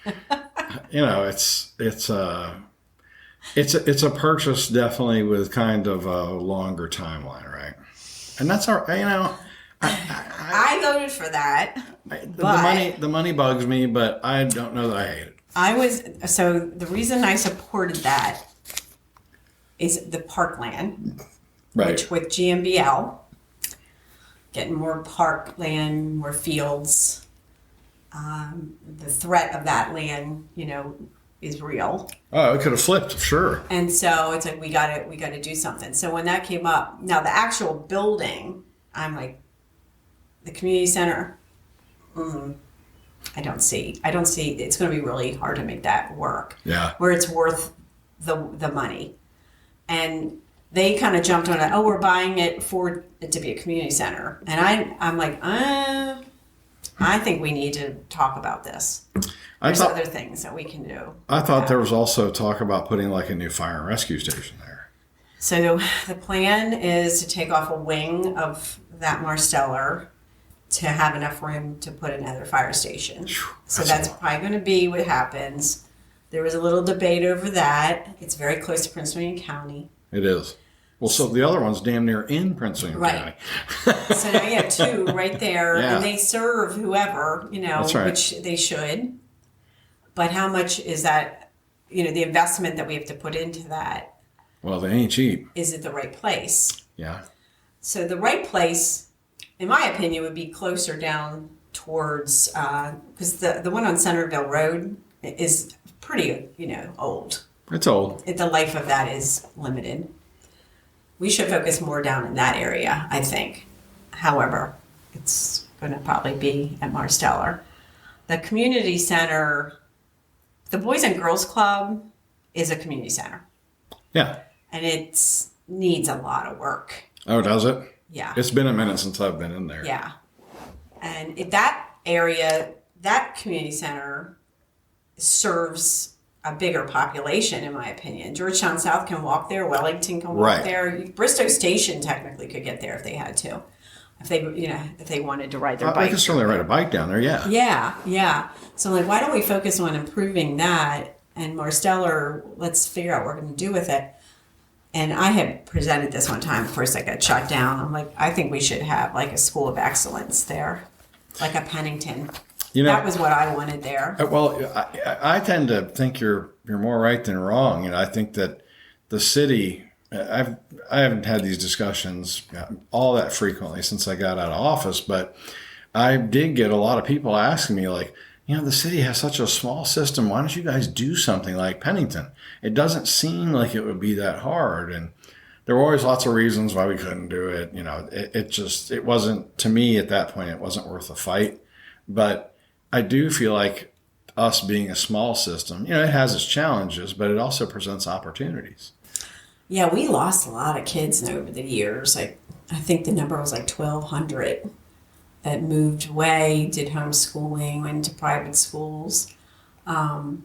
it's a purchase definitely with kind of a longer timeline, right? And that's our I voted for that. The money bugs me, but I don't know that I hate it. So the reason I supported that is the parkland, right? Which with GMBL. getting more parkland, more fields. The threat of that land, is real. Oh, it could have flipped, sure. And so it's like we got to do something. So when that came up, now the actual building, I'm like, the community center. I don't see. It's going to be really hard to make that work. Yeah. Where it's worth the money, and they kind of jumped on it. Oh, we're buying it for it to be a community center, and I'm like, I think we need to talk about this. There's other things that we can do. I thought there was also talk about putting like a new fire and rescue station there. So the plan is to take off a wing of that Marsteller to have enough room to put another fire station. So that's probably going to be what happens. There was a little debate over that. It's very close to Prince William County. It is. Well, so the other one's damn near in Prince William County. So now you have two right there, Yeah. and they serve whoever, That's right. which they should. But how much is that, the investment that we have to put into that? Well, they ain't cheap. Is it the right place? Yeah. So the right place, in my opinion, would be closer down towards, because the one on Centerville Road is pretty, old. It's old. The life of that is limited. We should focus more down in that area, I think. However, it's going to probably be at Marsteller. The community center, the Boys and Girls Club is a community center. Yeah. And it needs a lot of work. Oh, does it? Yeah. It's been a minute since I've been in there. Yeah. And if that area, that community center serves a bigger population, in my opinion. Georgetown South can walk there. Wellington can walk there. Bristow Station technically could get there if they had to. If they wanted to ride their bike. I can certainly ride a bike down there, yeah. Yeah. So I'm like, why don't we focus on improving that? And Marsteller, let's figure out what we're going to do with it. And I had presented this one time. Of course, I got shot down. I'm like, I think we should have like a school of excellence there, like a Pennington. That was what I wanted there. Well, I tend to think you're more right than wrong. I think that the city, I haven't had these discussions all that frequently since I got out of office, but I did get a lot of people asking me like, the city has such a small system. Why don't you guys do something like Pennington? It doesn't seem like it would be that hard. And there were always lots of reasons why we couldn't do it. It wasn't, to me at that point, it wasn't worth the fight. But I do feel like us being a small system, it has its challenges, but it also presents opportunities. Yeah, we lost a lot of kids over the years. I think the number was like 1,200 that moved away, did homeschooling, went to private schools. And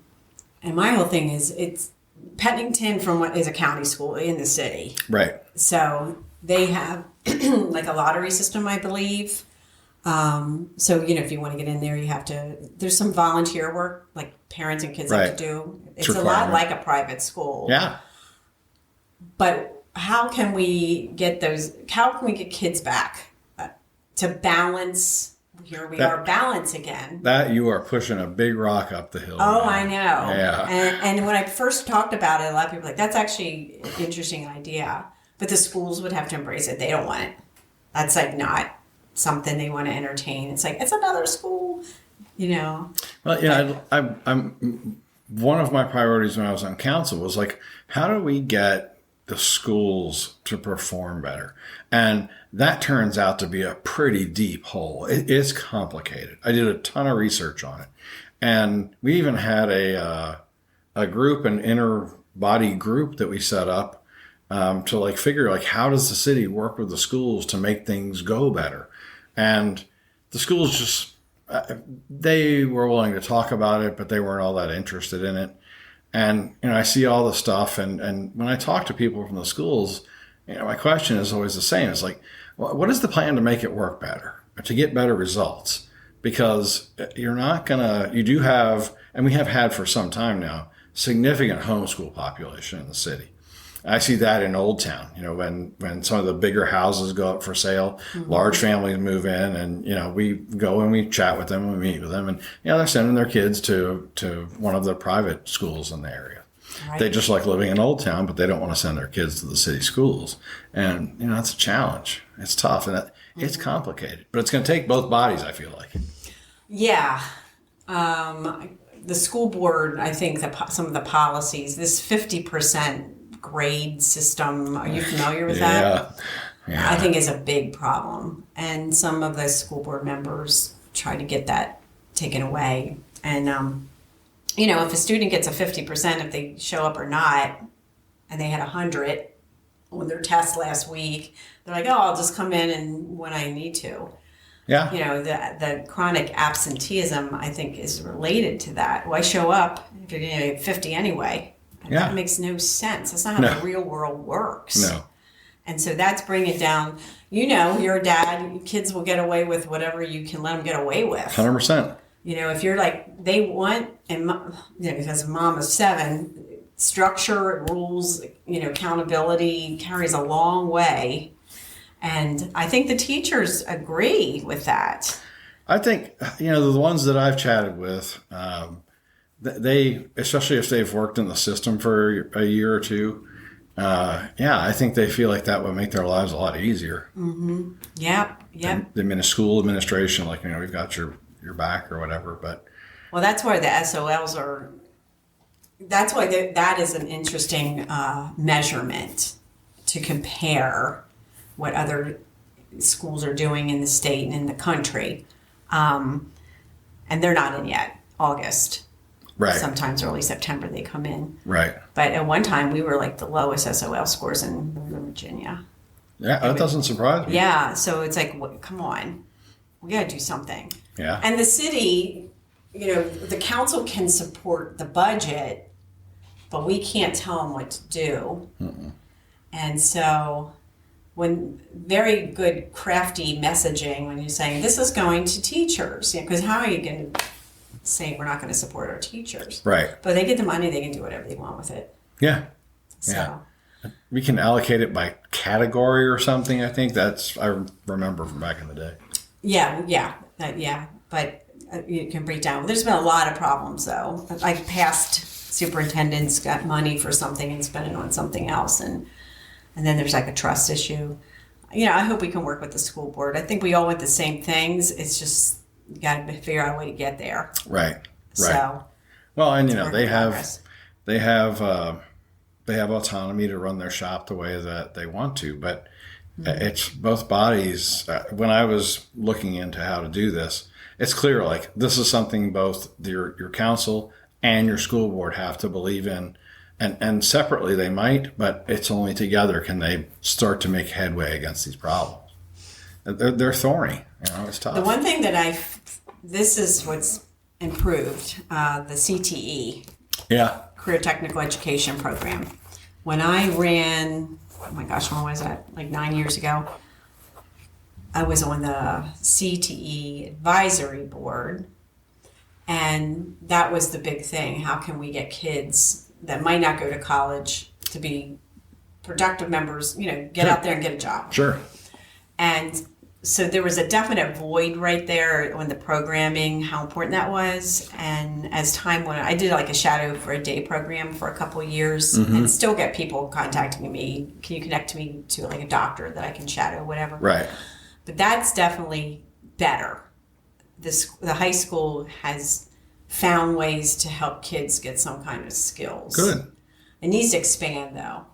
my whole thing is, it's Pennington from what is a county school in the city. Right. So they have like a lottery system, I believe. So, if you want to get in there, you have to, there's some volunteer work, like parents and kids have to do. It's a lot like a private school. Yeah. But how can we get kids back to balance? Here we are, balance again. That you are pushing a big rock up the hill. Oh, man. I know. Yeah. And when I first talked about it, a lot of people were like, that's actually an interesting idea. But the schools would have to embrace it. They don't want it. That's like not something they want to entertain. It's like, it's another school, Well, I'm one of my priorities when I was on council was like, how do we get the schools to perform better? And that turns out to be a pretty deep hole. It's complicated. I did a ton of research on it. And we even had a group, an inner body group that we set up to like figure like, how does the city work with the schools to make things go better? And the schools just, they were willing to talk about it, but they weren't all that interested in it. And, I see all the stuff. And when I talk to people from the schools, my question is always the same. It's like, what is the plan to make it work better, to get better results? Because you do have, and we have had for some time now, significant homeschool population in the city. I see that in Old Town, when some of the bigger houses go up for sale, large families move in, and, we go and we chat with them and we meet with them, and, they're sending their kids to one of the private schools in the area. Right. They just like living in Old Town, but they don't want to send their kids to the city schools. And, that's a challenge. It's tough. And it's complicated, but it's going to take both bodies, I feel like. Yeah. The school board, I think some of the policies, this 50% grade system, are you familiar with that? Yeah. I think is a big problem. And some of the school board members try to get that taken away. And, if a student gets a 50%, if they show up or not, and they had 100 on their test last week, they're like, oh, I'll just come in and when I need to. Yeah. The chronic absenteeism, I think, is related to that. Why show up if you're going to get 50 anyway? And that makes no sense. That's not how the real world works. No. And so that's bringing down, you're a dad, kids will get away with whatever you can let them get away with. 100%. If you're like, they want, and as a mom of 7, structure, rules, accountability carries a long way. And I think the teachers agree with that. I think, the ones that I've chatted with, they, especially if they've worked in the system for a year or two, I think they feel like that would make their lives a lot easier. Mm-hmm. Yep. The school administration, like, we've got your back or whatever. But well, that's why the SOLs are. That's why that is an interesting measurement to compare what other schools are doing in the state and in the country. And they're not in yet. August. Right. Sometimes early September they come in. Right. But at one time we were like the lowest SOL scores in Virginia. Yeah, that doesn't surprise me. Yeah, so it's like, come on. We got to do something. Yeah. And the city, the council can support the budget, but we can't tell them what to do. Mm-mm. And so when very good crafty messaging when you're saying this is going to teachers, because how are you going to say we're not going to support our teachers? Right. But they get the money, they can do whatever they want with it. Yeah. So. Yeah. We can allocate it by category or something. I think I remember from back in the day. Yeah. But you can break down. There's been a lot of problems though. Like past superintendents got money for something and spent it on something else, and then there's like a trust issue. I hope we can work with the school board. I think we all want the same things. It's just you got to figure out a way to get there. Right. So, well, and they have autonomy to run their shop the way that they want to, but it's both bodies. When I was looking into how to do this, it's clear like this is something both your council and your school board have to believe in. And separately they might, but it's only together can they start to make headway against these problems. They're thorny. It's tough. The one thing that this is what's improved, the CTE. Yeah. Career Technical Education Program. When I ran, oh my gosh, when was that? Like 9 years ago. I was on the CTE advisory board, and that was the big thing. How can we get kids that might not go to college to be productive members, get out there and get a job? Sure. And so there was a definite void right there on the programming, how important that was. And as time went on, I did like a shadow for a day program for a couple of years, and still get people contacting me. Can you connect me to like a doctor that I can shadow, whatever? Right. But that's definitely better. The high school has found ways to help kids get some kind of skills. Good. It needs to expand though.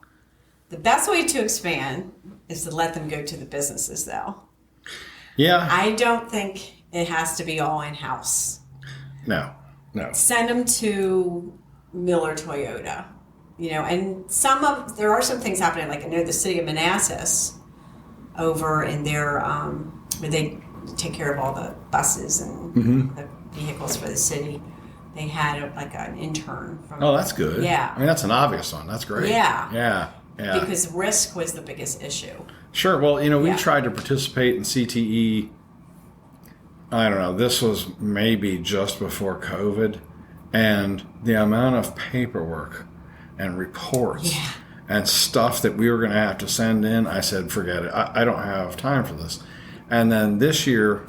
The best way to expand is to let them go to the businesses though. Yeah. I don't think it has to be all in-house. No. Send them to Miller Toyota, and there are some things happening. Like I know the city of Manassas over in their, where they take care of all the buses and the vehicles for the city. They had like an intern from. Oh, that's good. Yeah. I mean, that's an obvious one. That's great. Yeah. Yeah. Because risk was the biggest issue. Sure. Well, we tried to participate in CTE. I don't know. This was maybe just before COVID, and the amount of paperwork and reports and stuff that we were going to have to send in, I said, forget it. I don't have time for this. And then this year,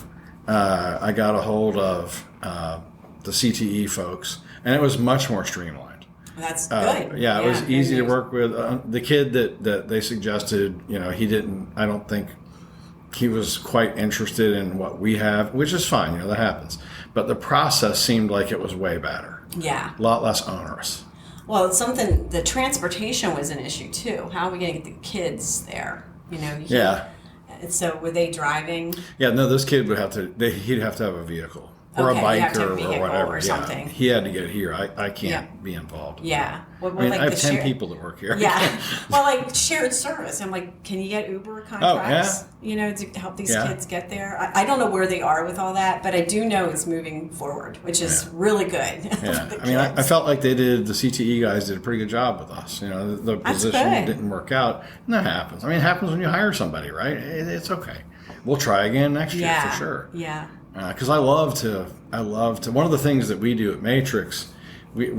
I got a hold of the CTE folks, and it was much more streamlined. That's good. It was easy to work with. The kid that they suggested, he didn't, I don't think, he was quite interested in what we have, which is fine, that happens. But the process seemed like it was way better. Yeah. A lot less onerous. Well, it's something, the transportation was an issue too. How are we going to get the kids there? Yeah. So were they driving? Yeah, no, this kid would have to, he'd have to have a vehicle. Or a bike or whatever. Or something. Yeah, he had to get here. I can't be involved. Yeah. Well, I have 10 people that work here. Yeah. Well, like shared service. I'm like, can you get Uber contracts? To help these kids get there? I don't know where they are with all that, but I do know it's moving forward, which is really good. Yeah. I felt like the CTE guys did a pretty good job with us. The position didn't work out. And that happens. It happens when you hire somebody, right? It's okay. We'll try again next year for sure. Yeah. Because I love to. One of the things that we do at Matrix, we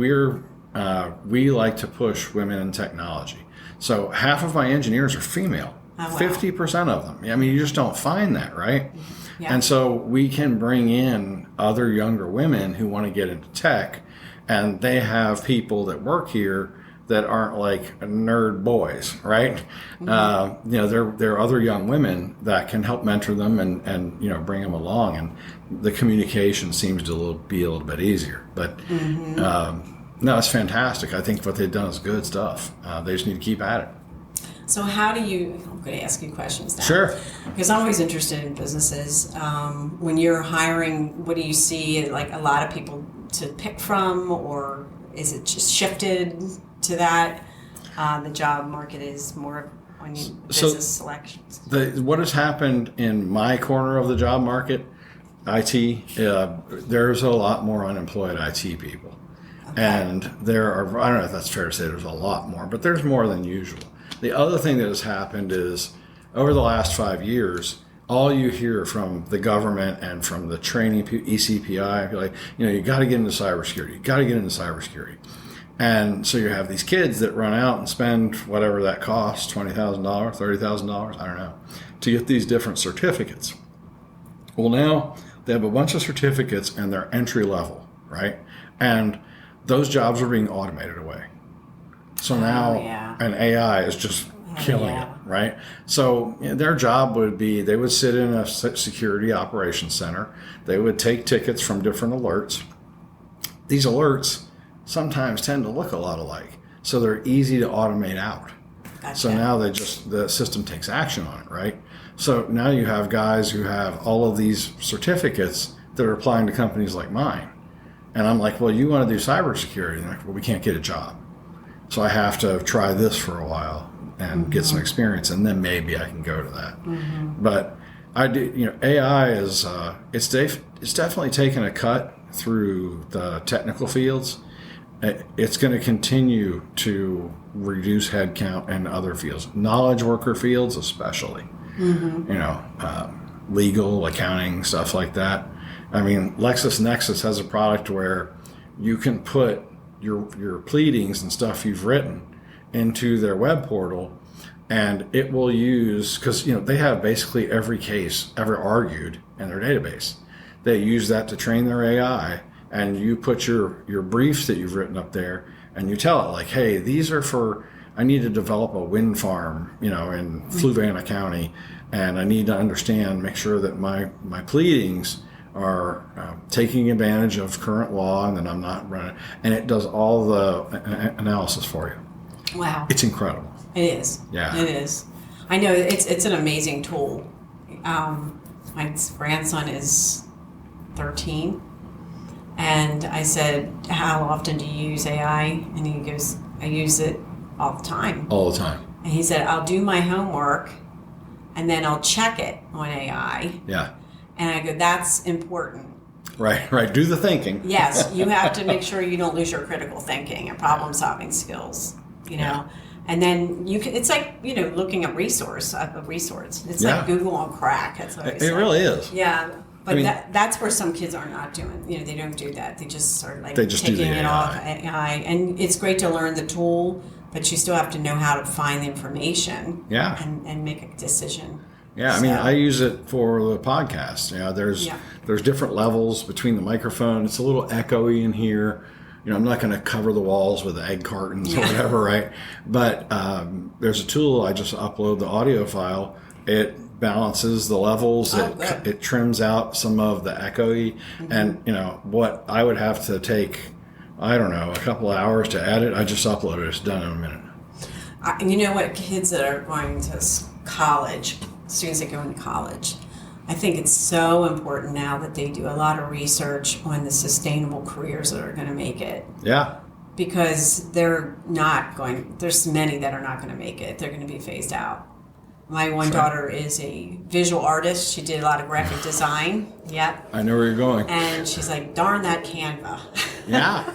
like to push women in technology. So half of my engineers are female. Oh, wow. 50% of them. You just don't find that, right? Yeah. And so we can bring in other younger women who want to get into tech, and they have people that work here that aren't like nerd boys, right? Mm-hmm. There are other young women that can help mentor them and bring them along, and the communication seems to be a little bit easier. But no, it's fantastic. I think what they've done is good stuff. They just need to keep at it. So I'm going to ask you questions now. Sure. Because I'm always interested in businesses. When you're hiring, what do you see, like a lot of people to pick from, or is it just shifted to that? The job market is more on business selections. What has happened in my corner of the job market, IT, there's a lot more unemployed IT people. Okay. And there are, I don't know if that's fair to say there's a lot more, but there's more than usual. The other thing that has happened is over the last 5 years, all you hear from the government and from the training, ECPI, like, you got to get into cybersecurity, And so you have these kids that run out and spend whatever that costs, $20,000, $30,000, I don't know, to get these different certificates. Well, now they have a bunch of certificates and they're entry level, right? And those jobs are being automated away. So now an AI is just killing it, right? So their job would be, they would sit in a security operations center. They would take tickets from different alerts. These alerts sometimes tend to look a lot alike. So they're easy to automate out. Gotcha. So now the system takes action on it, right? So now you have guys who have all of these certificates that are applying to companies like mine. And I'm like, well, you want to do cybersecurity? And they're like, well, we can't get a job. So I have to try this for a while and get some experience, and then maybe I can go to that. Mm-hmm. But I do, AI is it's definitely taken a cut through the technical fields. It's going to continue to reduce headcount in other fields, knowledge worker fields especially. Mm-hmm. Legal, accounting, stuff like that. LexisNexis has a product where you can put your pleadings and stuff you've written into their web portal, and it will use, because they have basically every case ever argued in their database. They use that to train their AI, and you put your briefs that you've written up there, and you tell it like, hey, these are for, I need to develop a wind farm, in Fluvanna County, and I need to make sure that my pleadings are taking advantage of current law, and then I'm not running, and it does all the analysis for you. Wow. It's incredible. It is. Yeah. It is. I know it's an amazing tool. My grandson is 13, and I said, how often do you use AI? And he goes, I use it all the time. All the time. And he said, I'll do my homework, and then I'll check it on AI. Yeah. And I go, that's important. Right. Do the thinking. Yes, you have to make sure you don't lose your critical thinking and problem-solving skills, Yeah. And then it's like, looking at a resource. It's like Google on crack. That's what I say. It really is. Yeah. But that's where some kids are not doing. They don't do that. They just sort of taking it off AI. And it's great to learn the tool, but you still have to know how to find the information. Yeah. And make a decision. Yeah, I use it for the podcast. There's different levels between the microphone. It's a little echoey in here. I'm not going to cover the walls with egg cartons or whatever, right? But there's a tool. I just upload the audio file. It balances the levels. It trims out some of the echoey. And, what I would have to take, I don't know, a couple of hours to edit, I just upload it. It's done in a minute. You know what? Kids that are going to college, students that go into college, I think it's so important now that they do a lot of research on the sustainable careers that are going to make it. Yeah. Because there's many that are not going to make it. They're going to be phased out. My one daughter is a visual artist. She did a lot of graphic design. Yep. I know where you're going. And she's like, darn that Canva. Yeah.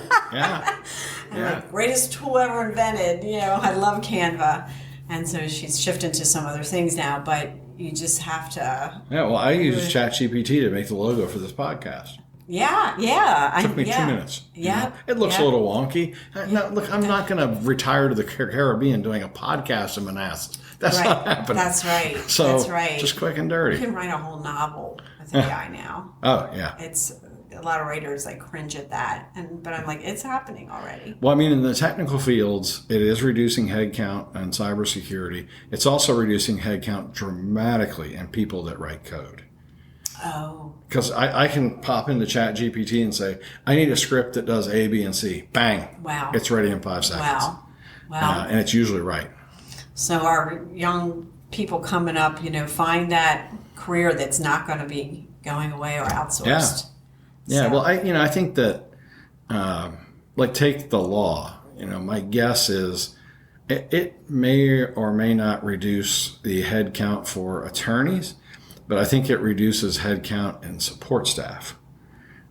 And like, greatest tool ever invented. I love Canva. And so she's shifting to some other things now, but you just have to. Yeah, well, I use ChatGPT to make the logo for this podcast. Yeah. It took me 2 minutes. Yeah. It looks a little wonky. No, look, I'm not going to retire to the Caribbean doing a podcast in Manassas. That's not happening. That's right. So That's right. Just quick and dirty. You can write a whole novel with AI now. Oh, yeah. It's a lot of writers cringe at that, but I'm like, it's happening already. Well, I mean, in the technical fields, it is reducing headcount in cybersecurity. It's also reducing headcount dramatically in people that write code. Oh. Because I can pop into ChatGPT and say, I need a script that does A, B, and C. Bang. Wow. It's ready in 5 seconds. Wow. And it's usually right. So our young people coming up, find that career that's not going to be going away or outsourced. Yeah. So. Well, I think that, take the law. My guess is it may or may not reduce the head count for attorneys, but I think it reduces head count in support staff.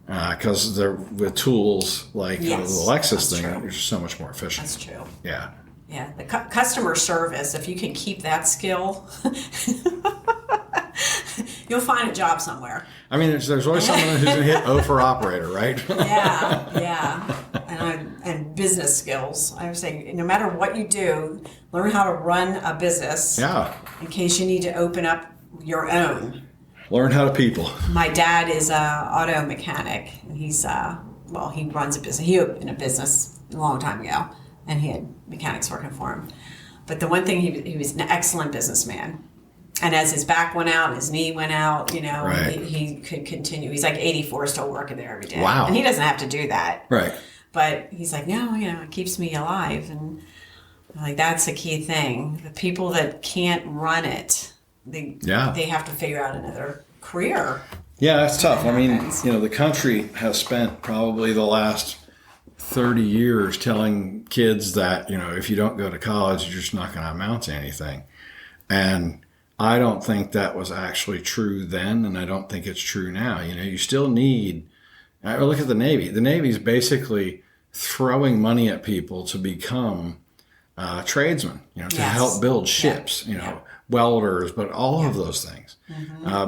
Because they're with tools like the Lexus thing, they're just so much more efficient. That's true. Yeah. Yeah, the customer service, if you can keep that skill, you'll find a job somewhere. I mean, there's always someone who's going to hit O for operator, right? Yeah. And business skills. I would say, no matter what you do, learn how to run a business. Yeah. In case you need to open up your own. Learn how to people. My dad is an auto mechanic, and he's he runs a business. He opened a business a long time ago, and he had mechanics working for him. But the one thing, he was an excellent businessman. And as his back went out, his knee went out, Right. he could continue. He's like 84, still working there every day. Wow. And he doesn't have to do that. Right. But he's like, no, it keeps me alive. And that's the key thing. The people that can't run it, they have to figure out another career. Yeah, it's tough. I mean, the country has spent probably the last 30 years telling kids that, if you don't go to college, you're just not going to amount to anything. And I don't think that was actually true then, and I don't think it's true now. You still need, look at the Navy. The Navy's basically throwing money at people to become tradesmen, to help build ships, welders, but all of those things,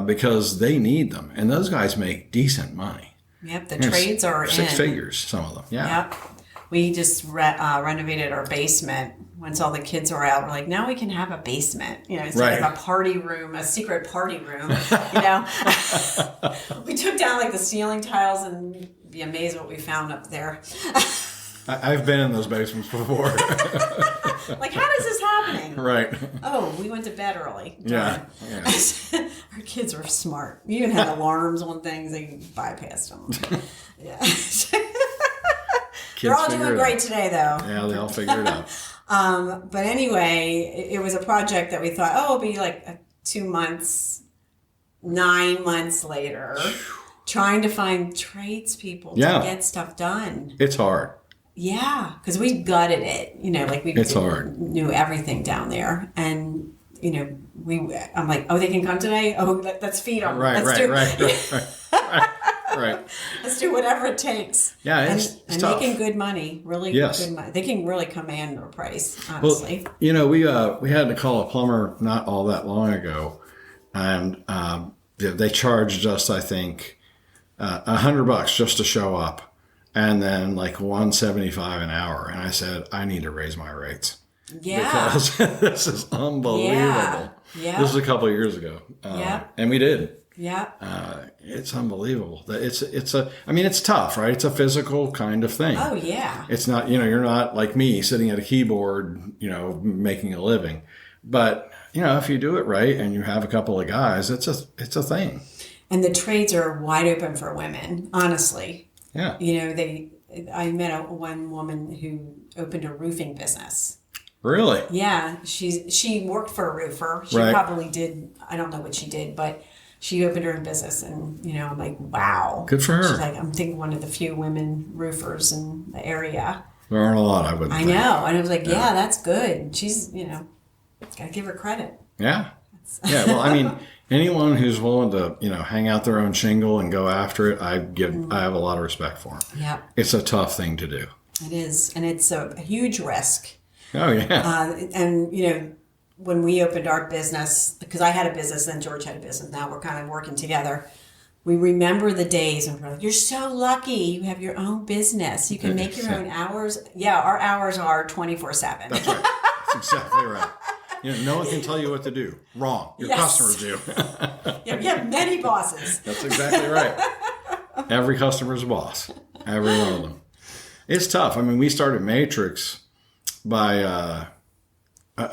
because they need them. And those guys make decent money. Yep, the trades are six in. figures, some of them. Yeah. Yep. We just renovated our basement. Once all the kids are out, we're like, now we can have a basement. It's like a party room, a secret party room. We took down the ceiling tiles, and you'd be amazed what we found up there. I've been in those basements before. How is this happening? Right. Oh, we went to bed early. Yeah. Our kids were smart. We even had alarms on things. They bypassed them. Yeah. They're all doing great today, though. Yeah, they all figured it out. But anyway, it was a project that we thought, it'll be 2 months, 9 months later, trying to find tradespeople to get stuff done. It's hard. Yeah, because we gutted it. It's hard. Knew everything down there, and I'm like, they can come today. Oh, let's feed them. Right. Let's do whatever it takes. Yeah, it's tough. Making good money, really good money. They can really command their price, honestly. Well, we had to call a plumber not all that long ago, and they charged us, I think, $100 just to show up. And then $175 an hour. And I said, I need to raise my rates. Yeah. Because this is unbelievable. Yeah. This was a couple of years ago. And we did. Yeah. It's unbelievable. It's tough, right? It's a physical kind of thing. Oh, yeah. It's not, you're not like me sitting at a keyboard, making a living. But, if you do it right and you have a couple of guys, it's a thing. And the trades are wide open for women, honestly. Yeah. I met one woman who opened a roofing business. Really? Yeah. She worked for a roofer. She Right. probably did. I don't know what she did, but she opened her own business. And, I'm like, wow. Good for her. She's like, I'm thinking one of the few women roofers in the area. There aren't a lot, I wouldn't think. Know. And I was like, yeah, that's good. She's, got to give her credit. Yeah. Yeah. Well, anyone who's willing to, hang out their own shingle and go after it, I have a lot of respect for them. Yeah. It's a tough thing to do. It is. And it's a huge risk. Oh, yeah. And when we opened our business, because I had a business and George had a business, now we're kind of working together. We remember the days and we're like, you're so lucky. You have your own business. You can make your own hours. Yeah, our hours are 24/7. That's right. That's exactly right. No one can tell you what to do. Wrong. Your customers do. You have many bosses. That's exactly right. Every customer's a boss. Every one of them. It's tough. We started Matrix by...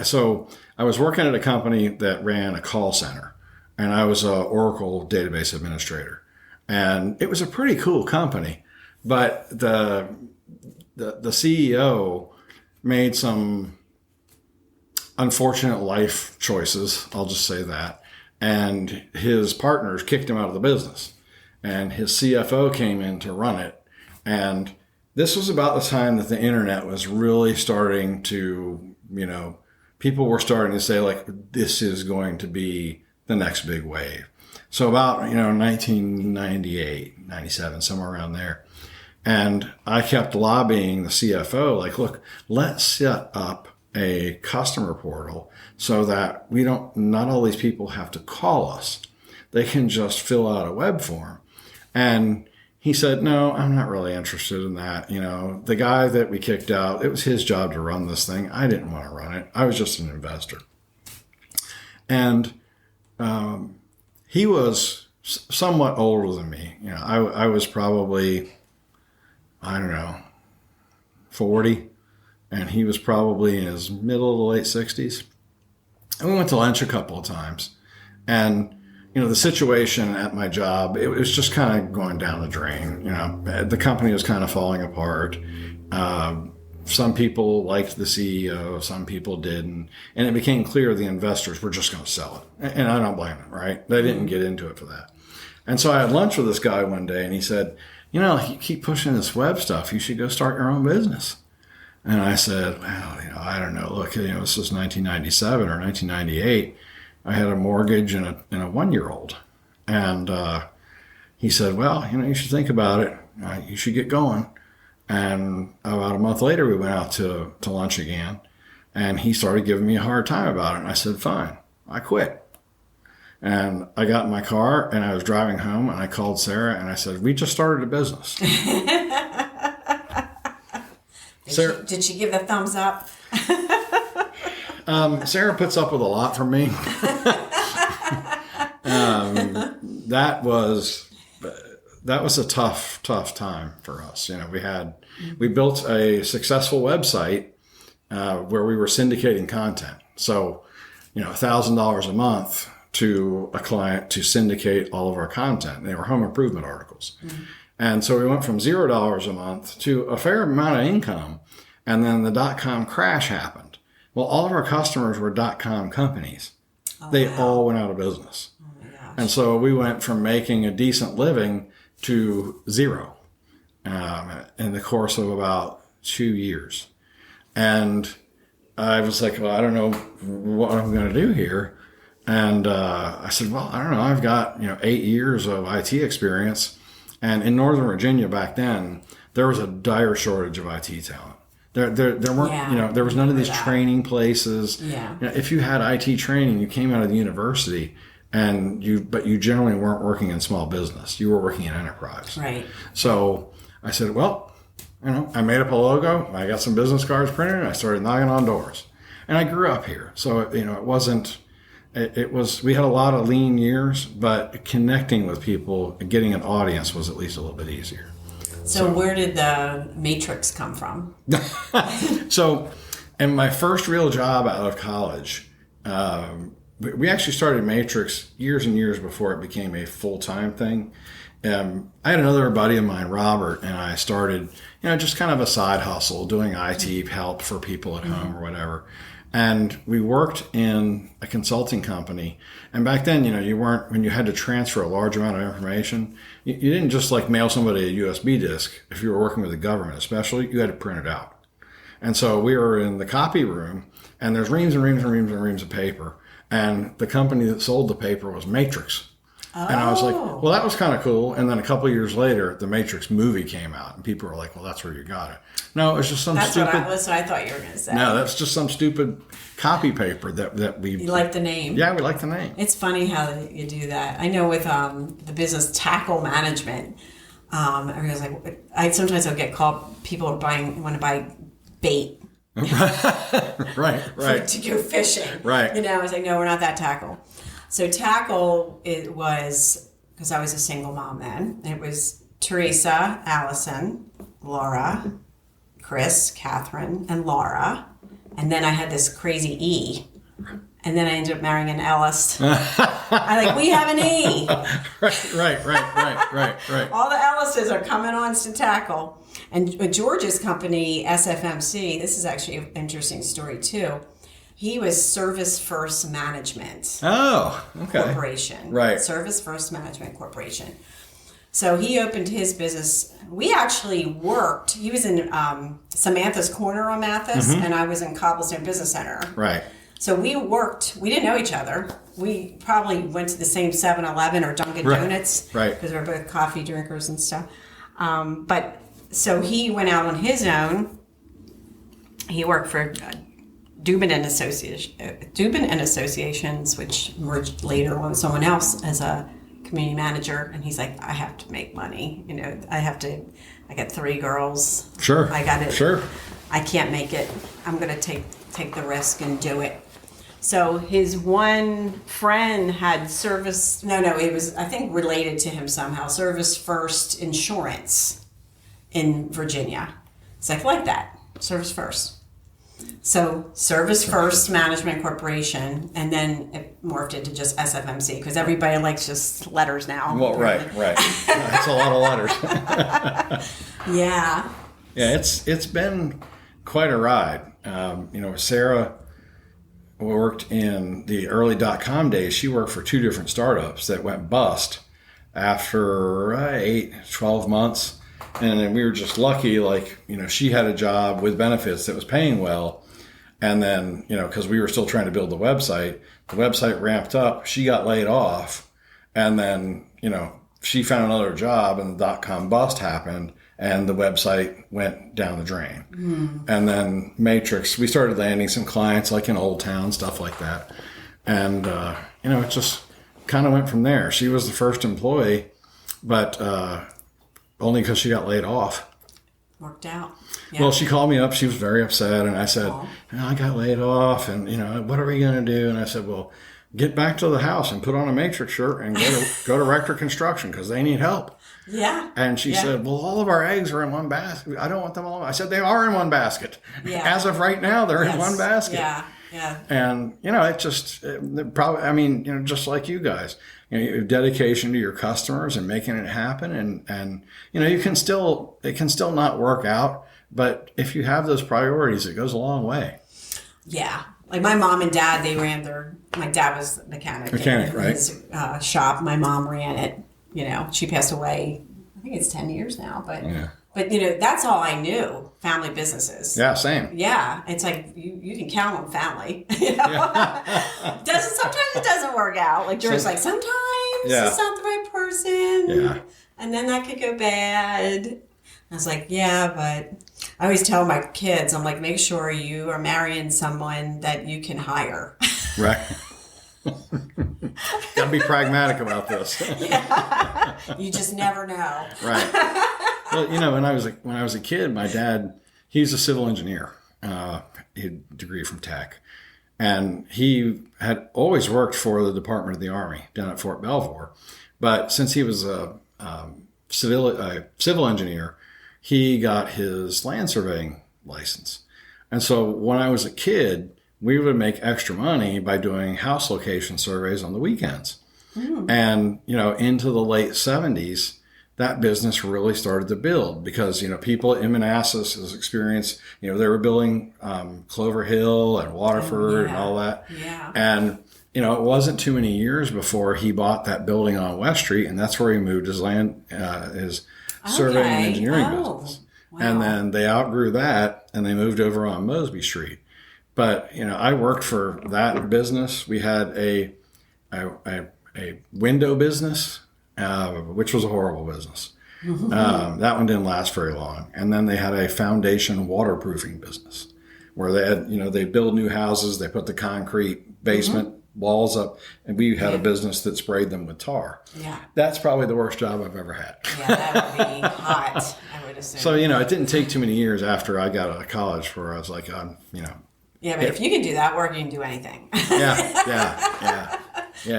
so I was working at a company that ran a call center. And I was an Oracle database administrator. And it was a pretty cool company. But the CEO made some unfortunate life choices, I'll just say that. And his partners kicked him out of the business. And his CFO came in to run it. And this was about the time that the internet was really starting to, people were starting to say, like, this is going to be the next big wave. So about, 1998, 97, somewhere around there. And I kept lobbying the CFO, like, look, let's set up a customer portal so that not all these people have to call us. They can just fill out a web form. And he said, no, I'm not really interested in that. The guy that we kicked out, it was his job to run this thing. I didn't want to run it. I was just an investor. And he was somewhat older than me. I was probably, 40, and he was probably in his middle to late 60s. And we went to lunch a couple of times. And, the situation at my job, it was just kind of going down the drain. The company was kind of falling apart. Some people liked the CEO, some people didn't. And it became clear the investors were just going to sell it. And I don't blame them, right? They didn't get into it for that. And so I had lunch with this guy one day, and he said, you keep pushing this web stuff. You should go start your own business. And I said, well, I don't know. Look, this was 1997 or 1998. I had a mortgage and a 1-year-old. And he said, well, you should think about it. You should get going. And about a month later, we went out to lunch again, and he started giving me a hard time about it. And I said, fine, I quit. And I got in my car, and I was driving home, and I called Sarah, and I said, we just started a business. Did she give the thumbs up? Sarah puts up with a lot from me. That was a tough time for us. We built a successful website where we were syndicating content. So, $1,000 a month to a client to syndicate all of our content. They were home improvement articles. Mm-hmm. And so we went from $0 a month to a fair amount of income. And then the .com crash happened. Well, all of our customers were .com companies. They all went out of business. Oh my gosh. And so we went from making a decent living to zero in the course of about 2 years. And I was like, well, I don't know what I'm going to do here. And I said, well, I don't know. I've got 8 years of IT experience. And in Northern Virginia back then, there was a dire shortage of IT talent. There weren't, there was none of these training places. Yeah. If you had IT training, you came out of the university, but you generally weren't working in small business. You were working in enterprise. Right. So I said, well, I made up a logo. I got some business cards printed, and I started knocking on doors. And I grew up here, so it wasn't. It was. We had a lot of lean years, but connecting with people, getting an audience was at least a little bit easier. So where did the Matrix come from? So, and my first real job out of college, we actually started Matrix years and years before it became a full-time thing. I had another buddy of mine, Robert, and I started, just kind of a side hustle, doing IT help for people at home or whatever. And we worked in a consulting company. And back then, you weren't, when you had to transfer a large amount of information, you didn't just like mail somebody a USB disk. If you were working with the government, especially, you had to print it out. And so we were in the copy room, and there's reams and reams and reams and reams of paper. And the company that sold the paper was Matrix. And I was like, well, that was kind of cool. And then a couple of years later, the Matrix movie came out, and people were like, well, that's where you got it. No, it was just That's what I thought you were going to say. No, that's just some stupid copy paper that we... You like the name? Yeah, we like the name. It's funny how you do that. I know with the business tackle management, everyone's like, sometimes I'll get called, people want to buy bait. right. To go fishing. Right. I was like, no, we're not that tackle. So tackle, it was, because I was a single mom then, it was Teresa, Allison, Laura, Chris, Catherine, and Laura. And then I had this crazy E. And then I ended up marrying an Ellis. We have an E. Right. All the Ellises are coming on to tackle. And George's company, SFMC, this is actually an interesting story too. He was Service First Management Corporation. Right. Service First Management Corporation. So he opened his business. We actually worked. He was in Samantha's Corner on Mathis, and I was in Cobblestone Business Center. Right. So we worked. We didn't know each other. We probably went to the same 7-Eleven or Dunkin' Donuts. Right. Because we're both coffee drinkers and stuff. But so he went out on his own. He worked for Dubin and Associations, which merged later on with someone else as a community manager. And he's like, I have to make money. I got 3 girls. Sure. I got it. Sure. I can't make it. I'm going to take the risk and do it. So his one friend had Service, it was, I think, related to him somehow, Service First Insurance in Virginia. It's like that, Service First. So Service First Management Corporation, and then it morphed into just SFMC, because everybody likes just letters now. Well, right. That's a lot of letters. Yeah. Yeah, it's been quite a ride. Sarah worked in the early .com days. She worked for 2 different startups that went bust after 12 months. And then we were just lucky, she had a job with benefits that was paying well. And then, because we were still trying to build the website ramped up. She got laid off. And then, she found another job, and the .com bust happened. And the website went down the drain. And then Matrix, we started landing some clients like in Old Town, stuff like that. And, it just kind of went from there. She was the first employee, but only because she got laid off. Worked out. Yeah. Well, she called me up. She was very upset. And I said, I got laid off. And, what are we going to do? And I said, well, get back to the house and put on a Matrix shirt and go to Rector Construction, because they need help. Yeah. And she said, well, all of our eggs are in one basket. I don't want them all. I said, they are in one basket. Yeah. As of right now, they're in one basket. Yeah. And, it just probably, just like you guys, your dedication to your customers and making it happen. And it can still not work out. But if you have those priorities, it goes a long way. Yeah. Like my mom and dad, my dad was a mechanic. Right? His shop. My mom ran it. She passed away, I think it's 10 years now, but that's all I knew, family businesses. Yeah, same. Yeah. It's like, you can count on family, sometimes it doesn't work out. Like George's like, sometimes it's not the right person. Yeah. And then that could go bad. I was like, yeah, but I always tell my kids, I'm like, make sure you are marrying someone that you can hire. Right. Gotta be pragmatic about this. Yeah. You just never know. Right. Well, when I was a kid, my dad, he's a civil engineer. He had a degree from Tech. And he had always worked for the Department of the Army down at Fort Belvoir. But since he was a civil engineer, he got his land surveying license. And so when I was a kid, we would make extra money by doing house location surveys on the weekends. And, into the late 70s, that business really started to build because, people in Manassas has experienced, they were building Clover Hill and Waterford and all that. Yeah. And, it wasn't too many years before he bought that building on West Street, and that's where he moved his surveying and engineering business. Wow. And then they outgrew that, and they moved over on Mosby Street. But, I worked for that business. We had a window business, which was a horrible business. That one didn't last very long. And then they had a foundation waterproofing business where they had, they build new houses, they put the concrete basement walls up, and we had a business that sprayed them with tar. Yeah. That's probably the worst job I've ever had. Yeah, that would be hot, I would assume. So, it didn't take too many years after I got out of college where I was like, Yeah, but if you can do that work, you can do anything. Yeah.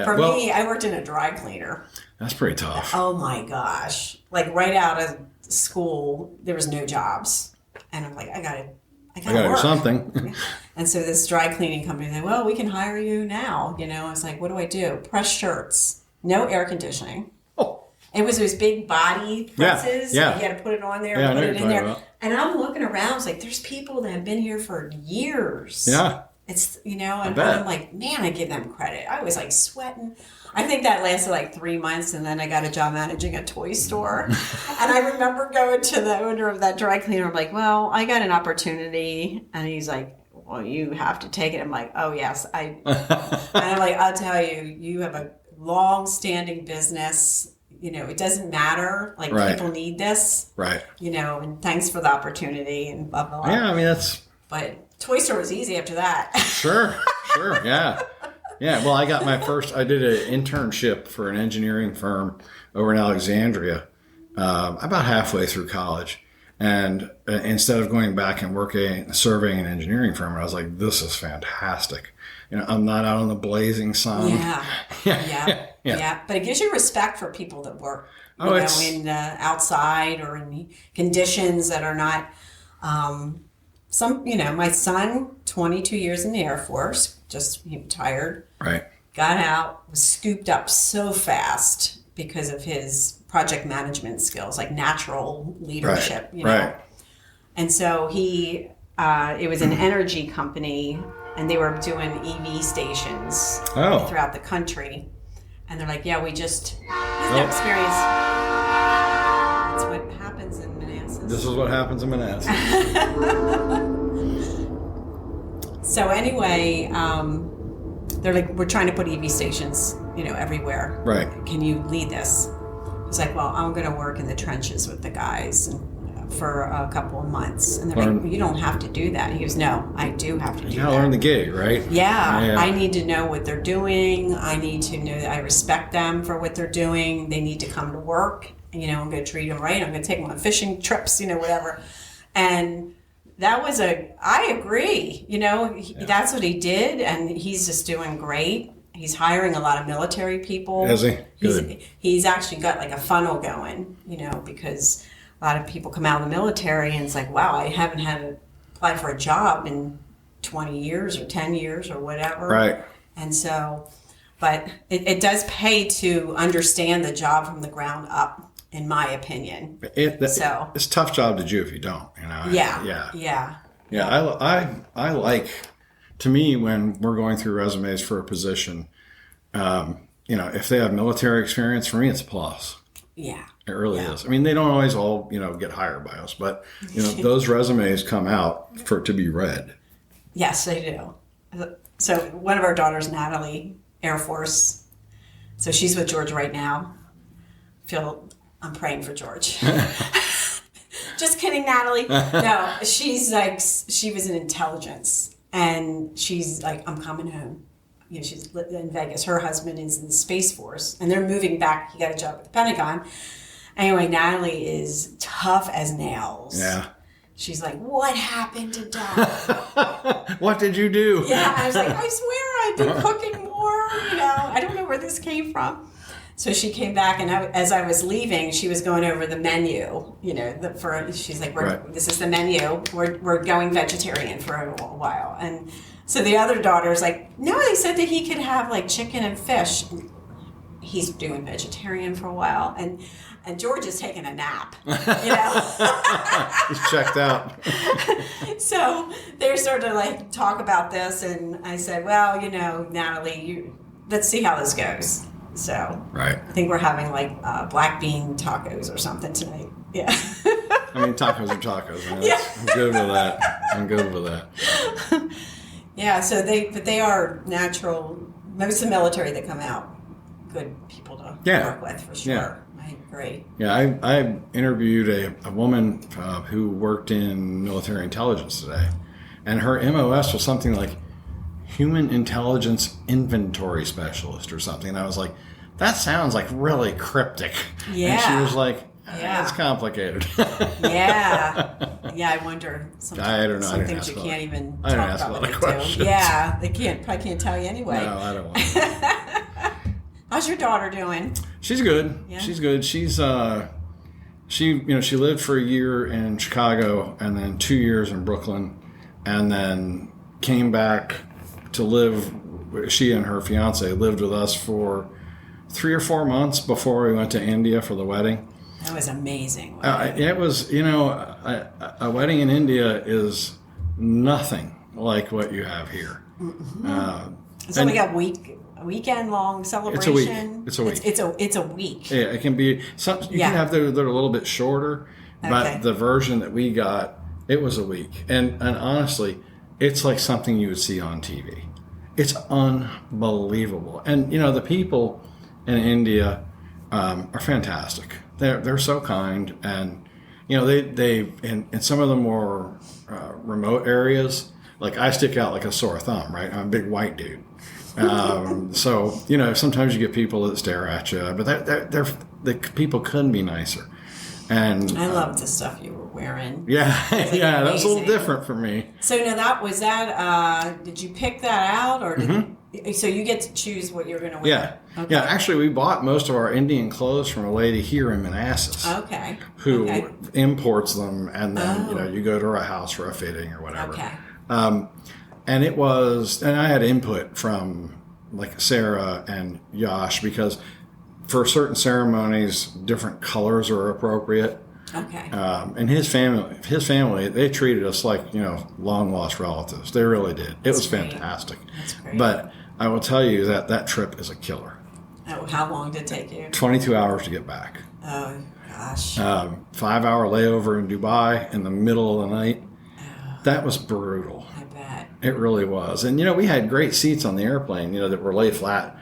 For me, I worked in a dry cleaner. That's pretty tough. Oh my gosh. Like right out of school, there was no jobs. And I'm like, I gotta do work. something. And so this dry cleaning company said, well, we can hire you now. I was like, what do I do? Press shirts. No air conditioning. Oh. It was those big body presses. Yeah. You had to put it on there Yeah, and put it in there. about. And I'm looking around. I was like, there's people that have been here for years. Yeah. It's, and I'm like, man, I give them credit. I was like sweating. I think that lasted like 3 months, and then I got a job managing a toy store. And I remember going to the owner of that dry cleaner. I'm like, well, I got an opportunity. And he's like, well, you have to take it. I'm like, oh, yes. And I'm like, I'll tell you, you have a long-standing business. It doesn't matter. Like, people need this. Right. And thanks for the opportunity and blah, blah, blah. Yeah, that's... But toy store was easy after that. Sure, yeah. Yeah, well, I did an internship for an engineering firm over in Alexandria about halfway through college. And instead of going back and working, surveying an engineering firm, I was like, this is fantastic. I'm not out in the blazing sun. Yeah. But it gives you respect for people that work in outside or in conditions that are not... my son, 22 years in the Air Force, he retired. Right. Got out, was scooped up so fast because of his project management skills, like natural leadership, Right. And so it was an energy company, and they were doing EV stations throughout the country. And they're like, yeah, we just have no experience. That's what happens in Manassas. This is what happens in Manassas. So anyway, they're like, we're trying to put EV stations, everywhere. Right. Can you lead this? He's like, well, I'm going to work in the trenches with the guys for a couple of months. And they're like, you don't have to do that. He goes, no, I do have to do that. You gotta learn the gig, right? Yeah. I need to know what they're doing. I need to know that I respect them for what they're doing. They need to come to work. I'm going to treat them right. I'm going to take them on fishing trips, whatever. And that was I agree. That's what he did. And he's just doing great. He's hiring a lot of military people. Is he? Good. He's actually got like a funnel going, because a lot of people come out of the military and it's like, wow, I haven't had to apply for a job in 20 years or 10 years or whatever. Right. And so, but it does pay to understand the job from the ground up, in my opinion. It's a tough job to do if you don't, Yeah. I like, to me, when we're going through resumes for a position, if they have military experience, for me, it's a plus. Yeah. It really is. I mean, they don't always all, get hired by us, but, those resumes come out to be read. Yes, they do. So one of our daughters, Natalie, Air Force. So she's with George right now. I'm praying for George. Just kidding, Natalie. No, she's like, she was in intelligence. And she's like, I'm coming home. She's in Vegas. Her husband is in the Space Force. And they're moving back. He got a job at the Pentagon. Anyway, Natalie is tough as nails. Yeah. She's like, what happened to Dad? What did you do? Yeah, I was like, I swear I've been cooking more. I don't know where this came from. So she came back, and as I was leaving, she was going over the menu. She's like, "This is the menu. We're going vegetarian for a while." And so the other daughter's like, "No, they said that he could have like chicken and fish." He's doing vegetarian for a while, and George is taking a nap. He's checked out. So they started to like talk about this, and I said, "Well, Natalie, let's see how this goes." So right. I think we're having like black bean tacos or something tonight. Yeah. I mean, tacos are tacos. Yeah. I'm good with that. Yeah. So they are natural. Most of the military that come out, good people to work with for sure. Yeah. I agree. Yeah. I interviewed a woman who worked in military intelligence today, and her MOS was something like Human Intelligence Inventory Specialist or something. And I was like, that sounds like really cryptic. Yeah. And she was like, it's complicated. Yeah. I wonder. I don't know. Some things you can't even I don't talk ask a about. lot of questions. Yeah. They probably can't tell you anyway. No, I don't want to. How's your daughter doing? She's good. Yeah. She's good. She's she lived for a year in Chicago and then 2 years in Brooklyn, and then came back to live. She and her fiance lived with us for 3 or 4 months before we went to India for the wedding. That was amazing. It was, a wedding in India is nothing like what you have here. Mm-hmm. So we got a weekend long celebration. It's a week. It's a week. Yeah, it can be. Some you can have they're a little bit shorter, but the version that we got, it was a week. And honestly, it's like something you would see on TV. It's unbelievable. And the people in India are fantastic. They're so kind, and they in some of the more remote areas, like I stick out like a sore thumb, right? I'm a big white dude. So sometimes you get people that stare at you, but the people couldn't be nicer. And I love the stuff you were wearing. Yeah, that was a little different for me. So did you pick that out, or so you get to choose what you're going to wear? Yeah. Okay. Yeah, actually, we bought most of our Indian clothes from a lady here in Manassas. Okay. Who imports them, and then you go to her house for a fitting or whatever. Okay. And I had input from like Sarah and Yash, because for certain ceremonies, different colors are appropriate. Okay. And his family, they treated us like, long lost relatives. They really did. It was fantastic. That's great. But I will tell you that trip is a killer. Oh, how long did it take you? 22 hours to get back. Oh, gosh. 5-hour layover in Dubai in the middle of the night. Oh, that was brutal. I bet. It really was. And, we had great seats on the airplane, that were laid flat.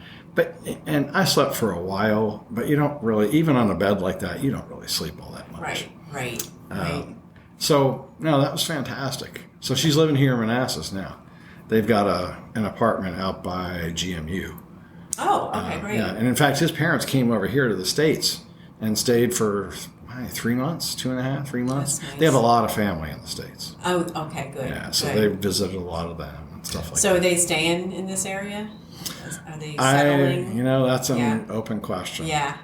And I slept for a while, but you don't really, even on a bed like that, you don't really sleep all that much. Right. So, no, that was fantastic. So she's living here in Manassas now. They've got an apartment out by GMU. Oh, okay, great. Yeah, and in fact, his parents came over here to the States and stayed for 3 months, 2.5, 3 months. That's nice. They have a lot of family in the States. Oh, okay, good. Yeah, so they visited a lot of them and stuff like that. So are they staying in this area? Are they settling? That's an open question. Yeah.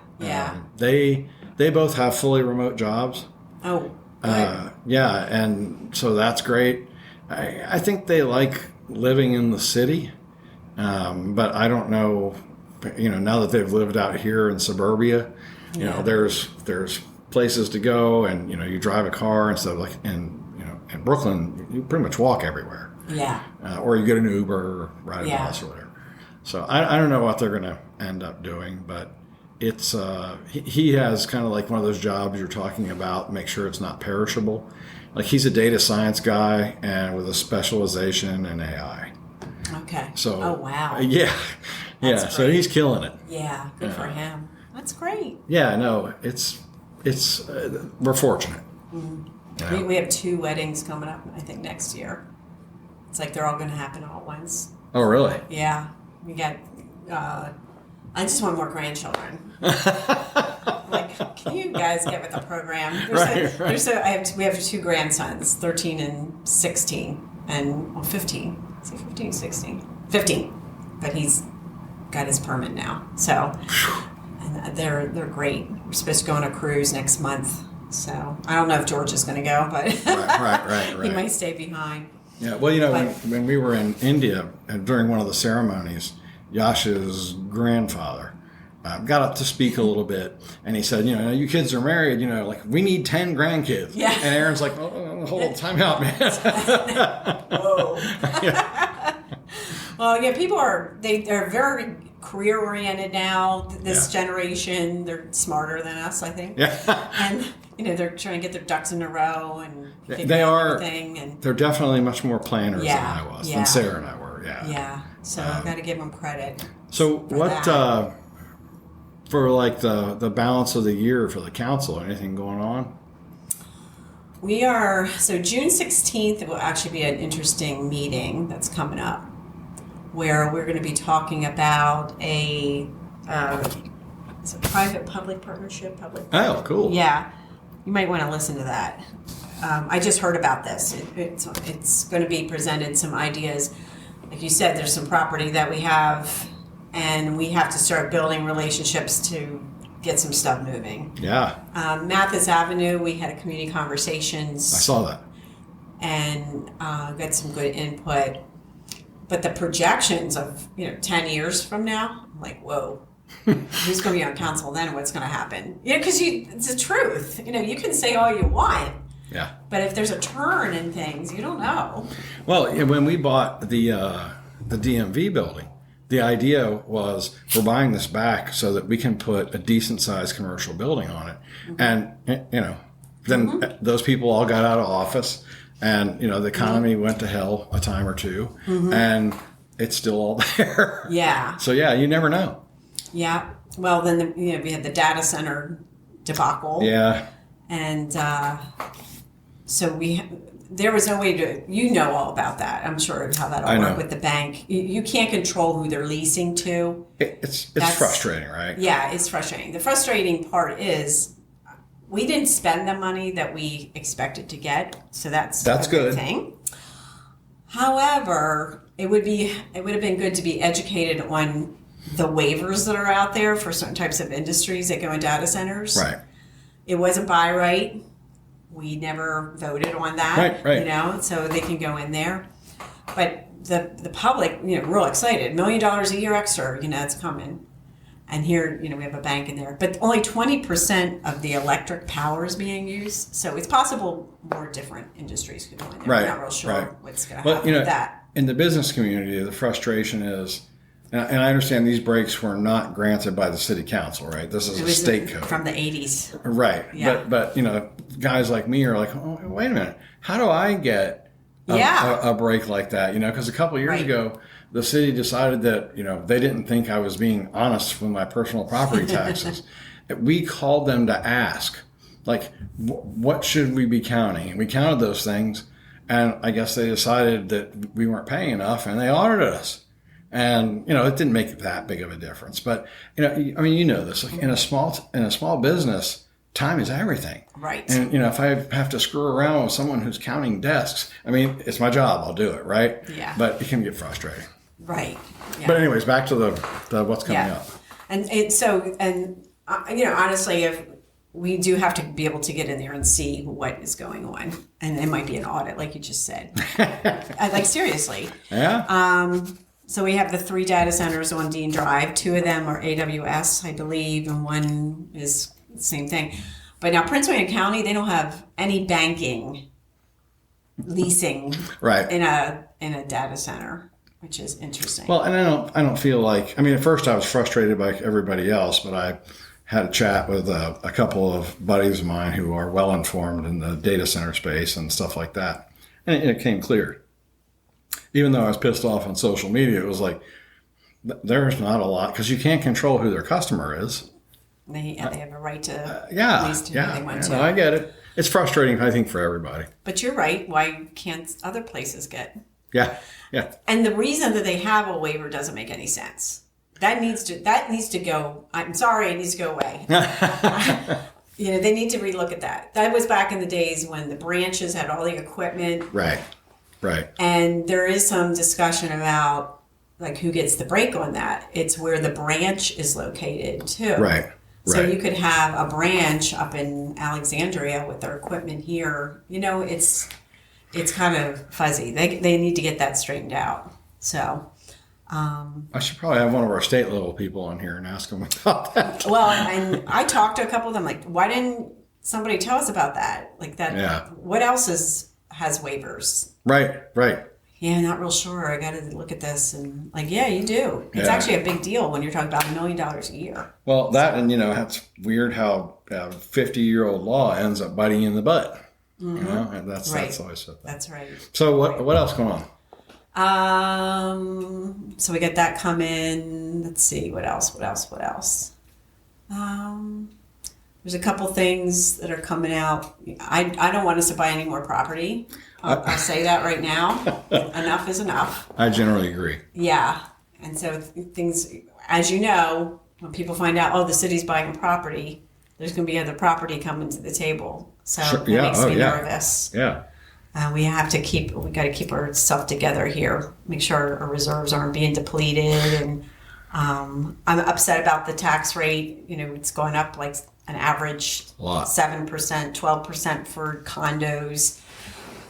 They both have fully remote jobs. Oh, good. And so that's great. I think they like living in the city, but I don't know. Now that they've lived out here in suburbia, there's places to go, and you drive a car instead of like in Brooklyn, you pretty much walk everywhere. Yeah. Or you get an Uber or ride a bus or whatever. So I don't know what they're going to end up doing, but it's he has kind of like one of those jobs you're talking about. Make sure it's not perishable. Like he's a data science guy and with a specialization in AI. Okay. So. Oh wow. Yeah. That's So great. he's killing it. Yeah. Good for him. That's great. Yeah. No. It's we're fortunate. Mm-hmm. We have 2 weddings coming up, I think, next year. It's like they're all going to happen all at once. Oh really? Yeah. We got. I just want more grandchildren. Like, can you guys get with the program? We have 2 grandsons, 13 and 16, and 15. Is he 15, 16? 15. But he's got his permit now. So, and they're great. We're supposed to go on a cruise next month, so I don't know if George is going to go, but right. he might stay behind. Yeah, well, when we were in India and during one of the ceremonies, Yasha's grandfather got up to speak a little bit, and he said, you kids are married, like we need 10 grandkids. Yeah. And Aaron's like, oh, hold on, time out, man. Whoa. Yeah. Well, yeah, people they're very career oriented now. This generation, they're smarter than us, I think. Yeah. And they're trying to get their ducks in a row and they are. Everything, and they're definitely much more planners than I was, than Sarah and I were. Yeah. Yeah. So I've got to give them credit. So what for like the balance of the year for the council? Anything going on? So June 16th will actually be an interesting meeting that's coming up, where we're going to be talking about a private-public partnership. Oh, cool. Yeah, you might want to listen to that. I just heard about this. It's going to be presented some ideas. Like you said, there's some property that we have, and we have to start building relationships to get some stuff moving. Yeah. Manassas Avenue, we had a community conversations. I saw that. And got some good input. But the projections of 10 years from now, I'm like, whoa, who's going to be on council then? What's going to happen? Because it's the truth. You can say all you want. Yeah. But if there's a turn in things, you don't know. Well, when we bought the DMV building, the idea was we're buying this back so that we can put a decent sized commercial building on it. Mm-hmm. And, then those people all got out of office, and, the economy went to hell a time or two, and it's still all there. Yeah. So, yeah, you never know. Yeah. Well, then, we had the data center debacle. Yeah. And so there was no way to, all about that. I'm sure how that all worked with the bank. You can't control who they're leasing to. It's frustrating, right? Yeah, it's frustrating. The frustrating part is we didn't spend the money that we expected to get, so that's a good thing. However, it would have been good to be educated on the waivers that are out there for certain types of industries that go in data centers. Right. It wasn't by right. We never voted on that. Right. So they can go in there. But the public, real excited. $1 million a year extra, it's coming. And here, we have a bank in there. But only 20% of the electric power is being used. So it's possible more different industries could go in there. Right. We're not real sure what's going to happen with that. In the business community, the frustration is, and I understand these breaks were not granted by the city council, right? This is a state code. From the 80s. Right. Yeah. But guys like me are like, oh, wait a minute. How do I get a break like that? Because a couple of years ago, the city decided that, they didn't think I was being honest with my personal property taxes. We called them to ask, like, what should we be counting? And we counted those things, and I guess they decided that we weren't paying enough, and they audited us. And, it didn't make that big of a difference. But, this, like in a small business, time is everything. Right. And, if I have to screw around with someone who's counting desks, it's my job. I'll do it. Right. Yeah. But it can get frustrating. Right. Yeah. But anyways, back to the what's coming up. And honestly, if we do have to be able to get in there and see what is going on, and it might be an audit, like you just said. Like, seriously. Yeah. So we have the 3 data centers on Dean Drive. 2 of them are AWS, I believe, and 1 is the same thing. But now Prince William County, they don't have any banking leasing in a data center, which is interesting. Well, and I don't feel like, at first I was frustrated like everybody else, but I had a chat with a couple of buddies of mine who are well informed in the data center space and stuff like that, and it came clear. Even though I was pissed off on social media, it was like, there's not a lot, because you can't control who their customer is. They have a right to lease to who they want to. No, I get it. It's frustrating, I think, for everybody. But you're right. Why can't other places get? Yeah. And the reason that they have a waiver doesn't make any sense. That needs to go. I'm sorry, it needs to go away. They need to relook at that. That was back in the days when the branches had all the equipment. Right. And there is some discussion about like who gets the break on that. It's where the branch is located too. Right. So Right. you could have a branch up in Alexandria with their equipment here. It's kind of fuzzy. They need to get that straightened out. So. I should probably have one of our state level people on here and ask them about that. Well, and I talked to a couple of them, like, why didn't somebody tell us about that? Like that. Yeah. What else has waivers? Right. Yeah, not real sure. I got to look at this, and like, yeah, you do. It's Yeah. actually a big deal when you're talking about $1 million a year. Well, that, and that's weird how a 50-year-old law ends up biting you in the butt. And that's always said that. That's right. So what else going on? So we got that coming. Let's see, what else? There's a couple things that are coming out. I don't want us to buy any more property. I'll say that right now. Enough is enough. I generally agree. Yeah. And so things, as you know, when people find out, the city's buying property, there's going to be other property coming to the table. So Sure. that Yeah. makes Oh, me yeah. nervous. Yeah. We got to keep ourselves together here. Make sure our reserves aren't being depleted. And I'm upset about the tax rate. It's going up like an average A lot. 7%, 12% for condos.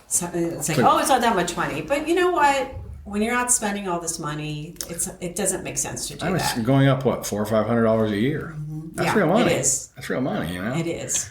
So it's like, it's not that much money. But you know what? When you're out spending all this money, it doesn't make sense to do It's that. going up, what, $400 or $500 a year? That's Yeah, real money. it is. That's real money, It is.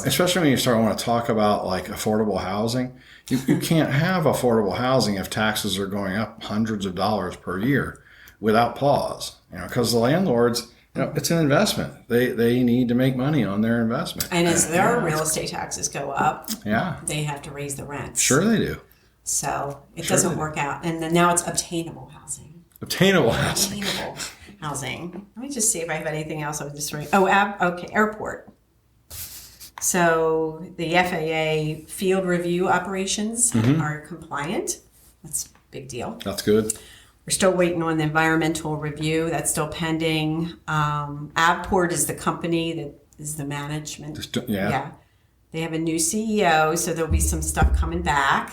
Especially when you want to talk about like affordable housing. You can't have affordable housing if taxes are going up hundreds of dollars per year without pause. Because the landlords, it's an investment. They need to make money on their investment. And as their real estate taxes go up, they have to raise the rents. Sure they do. So it doesn't work out. And then now it's obtainable housing. Obtainable housing. Obtainable housing. Let me just see if I have anything else. I was just okay, airport. So the FAA field review operations are compliant. That's a big deal. That's good. We're still waiting on the environmental review. That's still pending. Avport is the company that is the management. Yeah. They have a new CEO, so there'll be some stuff coming back.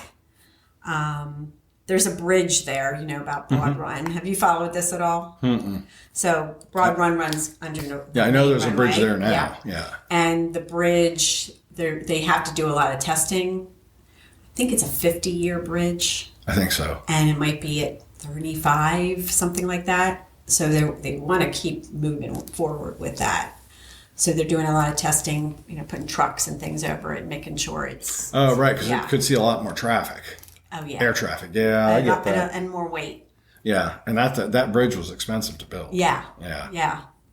There's a bridge there, about Broad Run. Have you followed this at all? Mm-mm. So Broad Run runs under the I know there's a bridge runway. there now. Yeah. And the bridge, they have to do a lot of testing. I think it's a 50-year bridge. I think so. And it might be at 35, something like that. So they want to keep moving forward with that. So they're doing a lot of testing, putting trucks and things over it, making sure it's... Oh, right, because it could see a lot more traffic. Oh, yeah. Air traffic. Yeah, I get that. And more weight. Yeah, and that bridge was expensive to build. Yeah.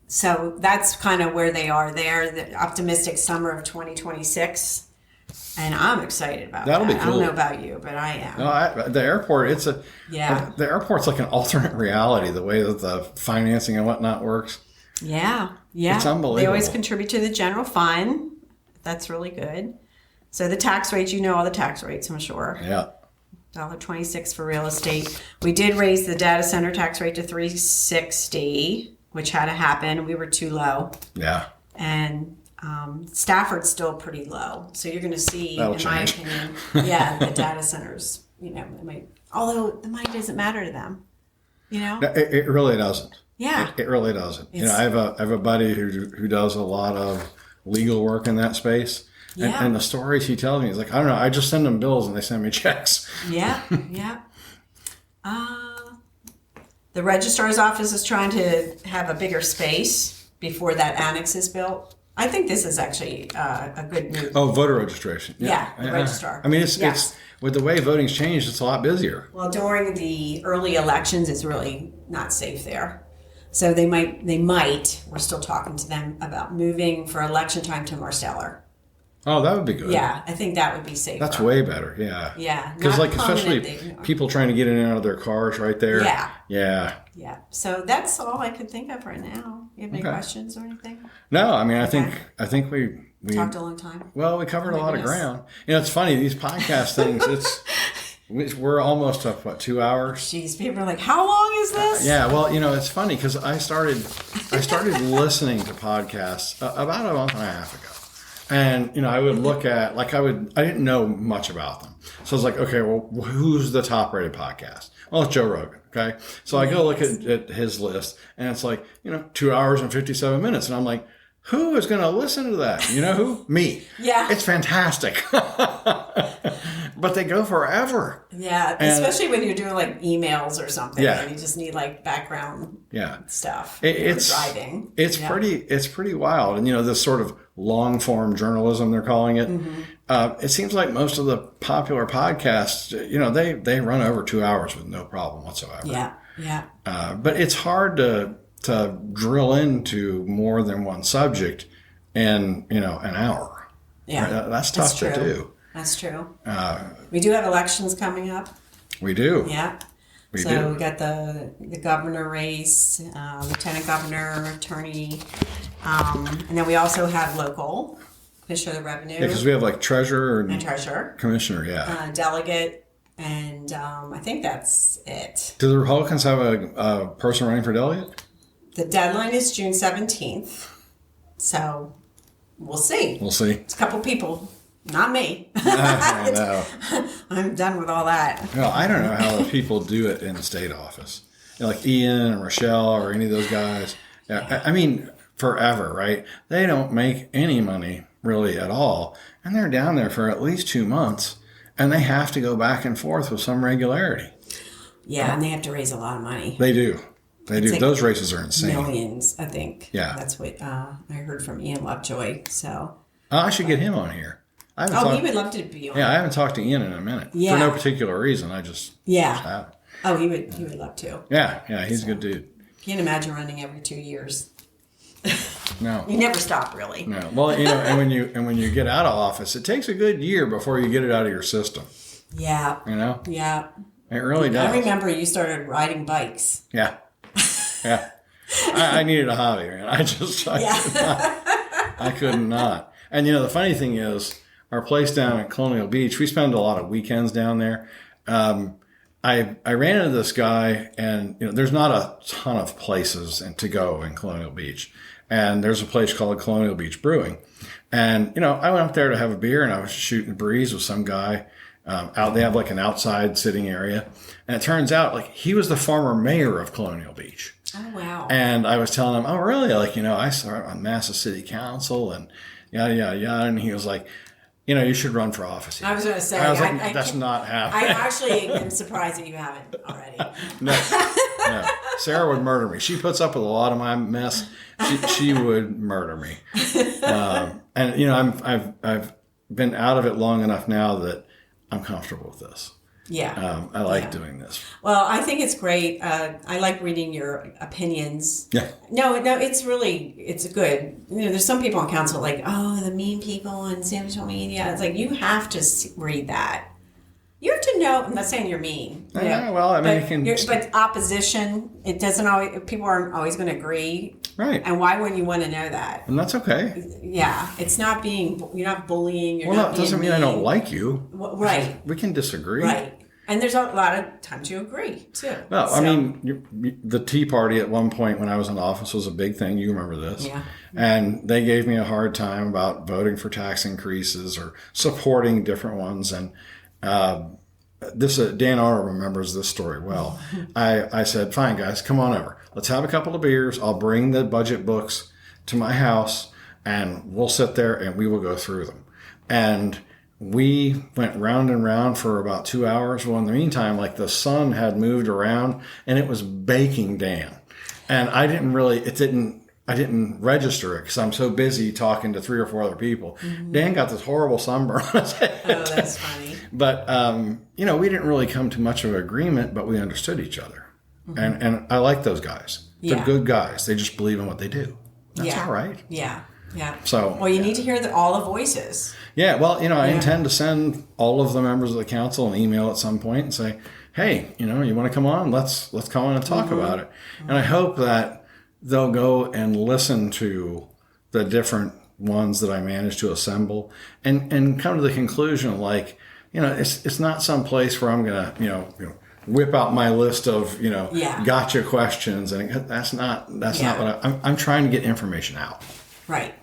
So that's kind of where they are there. The optimistic summer of 2026. And I'm excited about That'll that. be cool. I don't know about you, but I am. No, the airport, the airport's like an alternate reality, the way that the financing and whatnot works. Yeah. It's unbelievable. They always contribute to the general fund. That's really good. So the tax rates, all the tax rates, I'm sure. Yeah. $1.26 for real estate. We did raise the data center tax rate to $360, which had to happen. We were too low. Yeah. And Stafford's still pretty low. So you're going to see, That'll in change. my opinion, the data centers, although the money doesn't matter to them, It really doesn't. Yeah. It really doesn't. I have a buddy who does a lot of legal work in that space. And the stories he tells me, he's like, I don't know, I just send them bills and they send me checks. Yeah. The registrar's office is trying to have a bigger space before that annex is built. I think this is actually a good move. Oh, voter registration. Yeah, the registrar. I mean, it's with the way voting's changed, it's a lot busier. Well, during the early elections, it's really not safe there. So they might, we're still talking to them about moving for election time to Marsteller. Oh, that would be good. Yeah, I think that would be safer. That's way better, yeah. Yeah. Because especially people trying to get in and out of their cars right there. Yeah. Yeah. Yeah. So that's all I could think of right now. You have any questions or anything? No, I mean, I think we talked a long time. Well, we covered a lot of ground. It's funny, these podcast things, we're almost up, 2 hours? Jeez, people are like, how long is this? Yeah, well, it's funny because I started listening to podcasts about a month and a half ago. And, I would look at, I didn't know much about them. So it's like, okay, well, who's the top rated podcast? Well, it's Joe Rogan. Okay. So I go look at his list, and it's like, 2 hours and 57 minutes. And I'm like, who is going to listen to that? You know who? Me. Yeah. It's fantastic. But they go forever. Yeah. Especially when you're doing like emails or something. Yeah. And you just need like background stuff. It's driving. It's pretty wild. And, this sort of long form journalism, they're calling it. It seems like most of the popular podcasts, they run over 2 hours with no problem whatsoever. Yeah. Yeah. But it's hard to drill into more than one subject in, an hour. Yeah. Right? That's tough to do. That's true. We do have elections coming up. We do. Yeah. We got the governor race, lieutenant governor, attorney, and then we also have local, commissioner of the revenue. Yeah, because we have like treasurer and treasurer, commissioner, delegate, and I think that's it. Do the Republicans have a person running for delegate? The deadline is June 17th, so we'll see. We'll see. It's a couple people. Not me. I know. I'm done with all that. Well, I don't know how the people do it in the state office. Like Ian and Rochelle or any of those guys. Yeah, I mean, forever, right? They don't make any money really at all. And they're down there for at least 2 months. And they have to go back and forth with some regularity. Yeah, and they have to raise a lot of money. They do. They do. Like those races are insane. Millions, I think. Yeah. That's what I heard from Ian Lovejoy. So. I should get him on here. He would love to be on. Yeah, I haven't talked to Ian in a minute. Yeah. For no particular reason. I just haven't. Oh, he would love to. Yeah, he's a good dude. Can't imagine running every 2 years. No. You never stop, really. No. Well, and when you get out of office, it takes a good year before you get it out of your system. Yeah. Yeah. It really does. I remember you started riding bikes. Yeah. Yeah. I needed a hobby, man. I could not. And the funny thing is, our place down at Colonial Beach, we spend a lot of weekends down there. I ran into this guy, and there's not a ton of places to go in Colonial Beach, and there's a place called Colonial Beach Brewing, and I went up there to have a beer, and I was shooting the breeze with some guy out. They have like an outside sitting area, and it turns out like he was the former mayor of Colonial Beach. Oh wow! And I was telling him, oh really? Like I started on Manassas City Council and yada yada yada, and he was like, you should run for office here. I was going to say, I was like, that's not happening. I actually am surprised that you haven't already. No. Sarah would murder me. She puts up with a lot of my mess. She would murder me. And I've been out of it long enough now that I'm comfortable with this. Yeah. I like doing this. Well, I think it's great. I like reading your opinions. Yeah. No, it's good. There's some people on council like, oh, the mean people on social media. It's like, you have to read that. You have to know, I'm not saying you're mean. Well, I mean, but opposition, it doesn't always, people aren't always going to agree. Right. And why wouldn't you want to know that? And that's okay. Yeah. It's not you're not bullying. It doesn't mean I don't like you. Right. We can disagree. Right. And there's a lot of times you agree, too. Well, I mean, the Tea Party at one point when I was in office was a big thing. You remember this. Yeah. And they gave me a hard time about voting for tax increases or supporting different ones. And Dan Arnold remembers this story well. I said, fine, guys, come on over. Let's have a couple of beers. I'll bring the budget books to my house, and we'll sit there and we will go through them. And we went round and round for about 2 hours. Well, in the meantime, like the sun had moved around and it was baking Dan. And I didn't register it because I'm so busy talking to 3 or 4 other people. Mm-hmm. Dan got this horrible sunburn on his head. Oh, that's funny. But, we didn't really come to much of an agreement, but we understood each other. Mm-hmm. And I like those guys. They're good guys. They just believe in what they do. That's all right. Yeah. Yeah. So, well, you need to hear all the voices. Yeah. Well, I intend to send all of the members of the council an email at some point and say, hey, you want to come on? Let's come on and talk about it. Mm-hmm. And I hope that they'll go and listen to the different ones that I managed to assemble and come to the conclusion, like, it's not some place where I'm going to, whip out my list of, gotcha questions. And that's not what I'm trying to get information out. Right.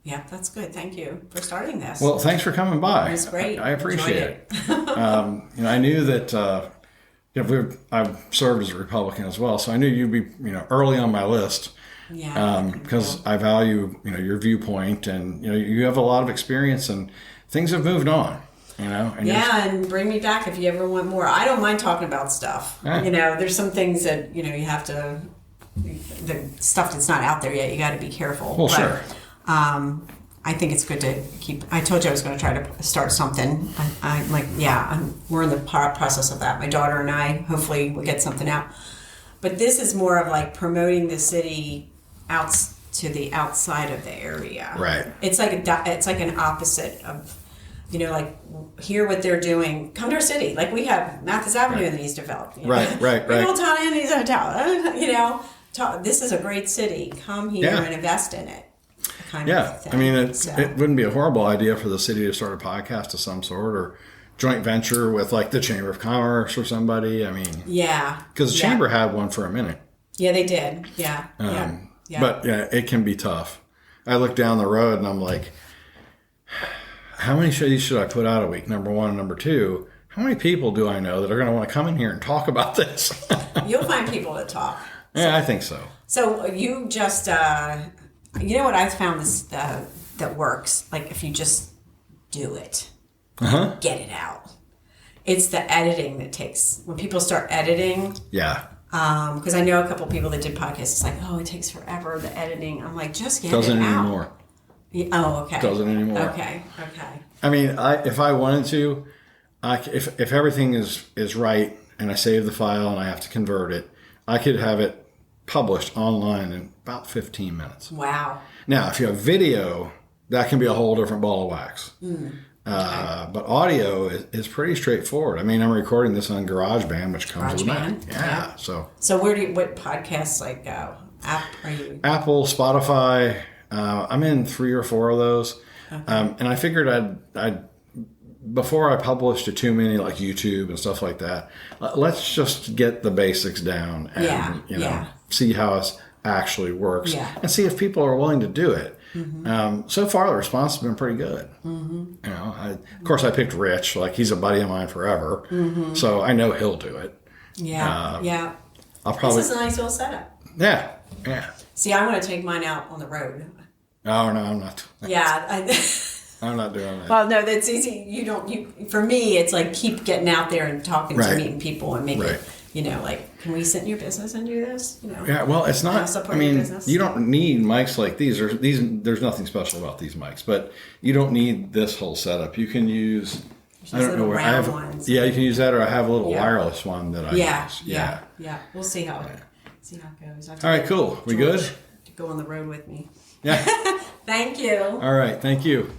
Yeah, that's good. Thank you for starting this. Well, thanks for coming by. It was great. I appreciate it. Enjoyed I knew that I've served as a Republican as well, so I knew you'd be early on my list. Yeah. Because I value your viewpoint, and you have a lot of experience, and things have moved on. And bring me back if you ever want more. I don't mind talking about stuff. There's some things that you have to. The stuff that's not out there yet, you got to be careful. Well, sure. I think it's good to keep. I told you I was going to try to start something. We're in the process of that. My daughter and I, hopefully, will get something out. But this is more of like promoting the city out to the outside of the area. Right. It's like an opposite of, hear what they're doing. Come to our city. Like we have Manassas Avenue that needs developed. Right. Big old town needs a hotel. This is a great city. Come here and invest in it. Kind of thing. I mean, it wouldn't be a horrible idea for the city to start a podcast of some sort, or joint venture with like the Chamber of Commerce or somebody. I mean, because the Chamber had one for a minute. Yeah, they did. Yeah. But it can be tough. I look down the road and I'm like, how many shows should I put out a week? Number one. Number two, how many people do I know that are going to want to come in here and talk about this? You'll find people to talk. I think so. So you just, what I've found that works, like if you just do it, get it out. It's the editing that takes, when people start editing. Yeah. Because I know a couple people that did podcasts, it's like, it takes forever, the editing. I'm like, just get it out. Doesn't anymore. Oh, okay. Doesn't anymore. Okay. I mean, if I wanted to, if everything is right and I save the file and I have to convert it, I could have it published online in about 15 minutes. Wow. Now, if you have video, that can be a whole different ball of wax. But audio is pretty straightforward. I mean, I'm recording this on GarageBand, which comes with Mac. Yeah. So what podcasts app are you? Apple, Spotify. I'm in 3 or 4 of those. Okay. And I figured I'd before I publish to too many like YouTube and stuff like that, let's just get the basics down and see how it actually works and see if people are willing to do it. So far the response has been pretty good. Of course I picked Rich, like he's a buddy of mine forever, so I know he'll do it. I'll probably. This is a nice little setup. Yeah. See, I want to take mine out on the road. Oh no, I'm not. I'm not doing that. Well, no, that's easy. For me, it's like keep getting out there and talking to meeting people and make it, like, can we sit in your business and do this? Yeah, well, it's not, I mean, you don't need mics like these. There's nothing special about these mics, but you don't need this whole setup. You can use, I don't know where I have. Ones. Yeah, you can use that, or I have a little wireless one that I use. Yeah. We'll see how it goes. All right, cool. We good? To go on the road with me. Yeah. Thank you. All right, thank you.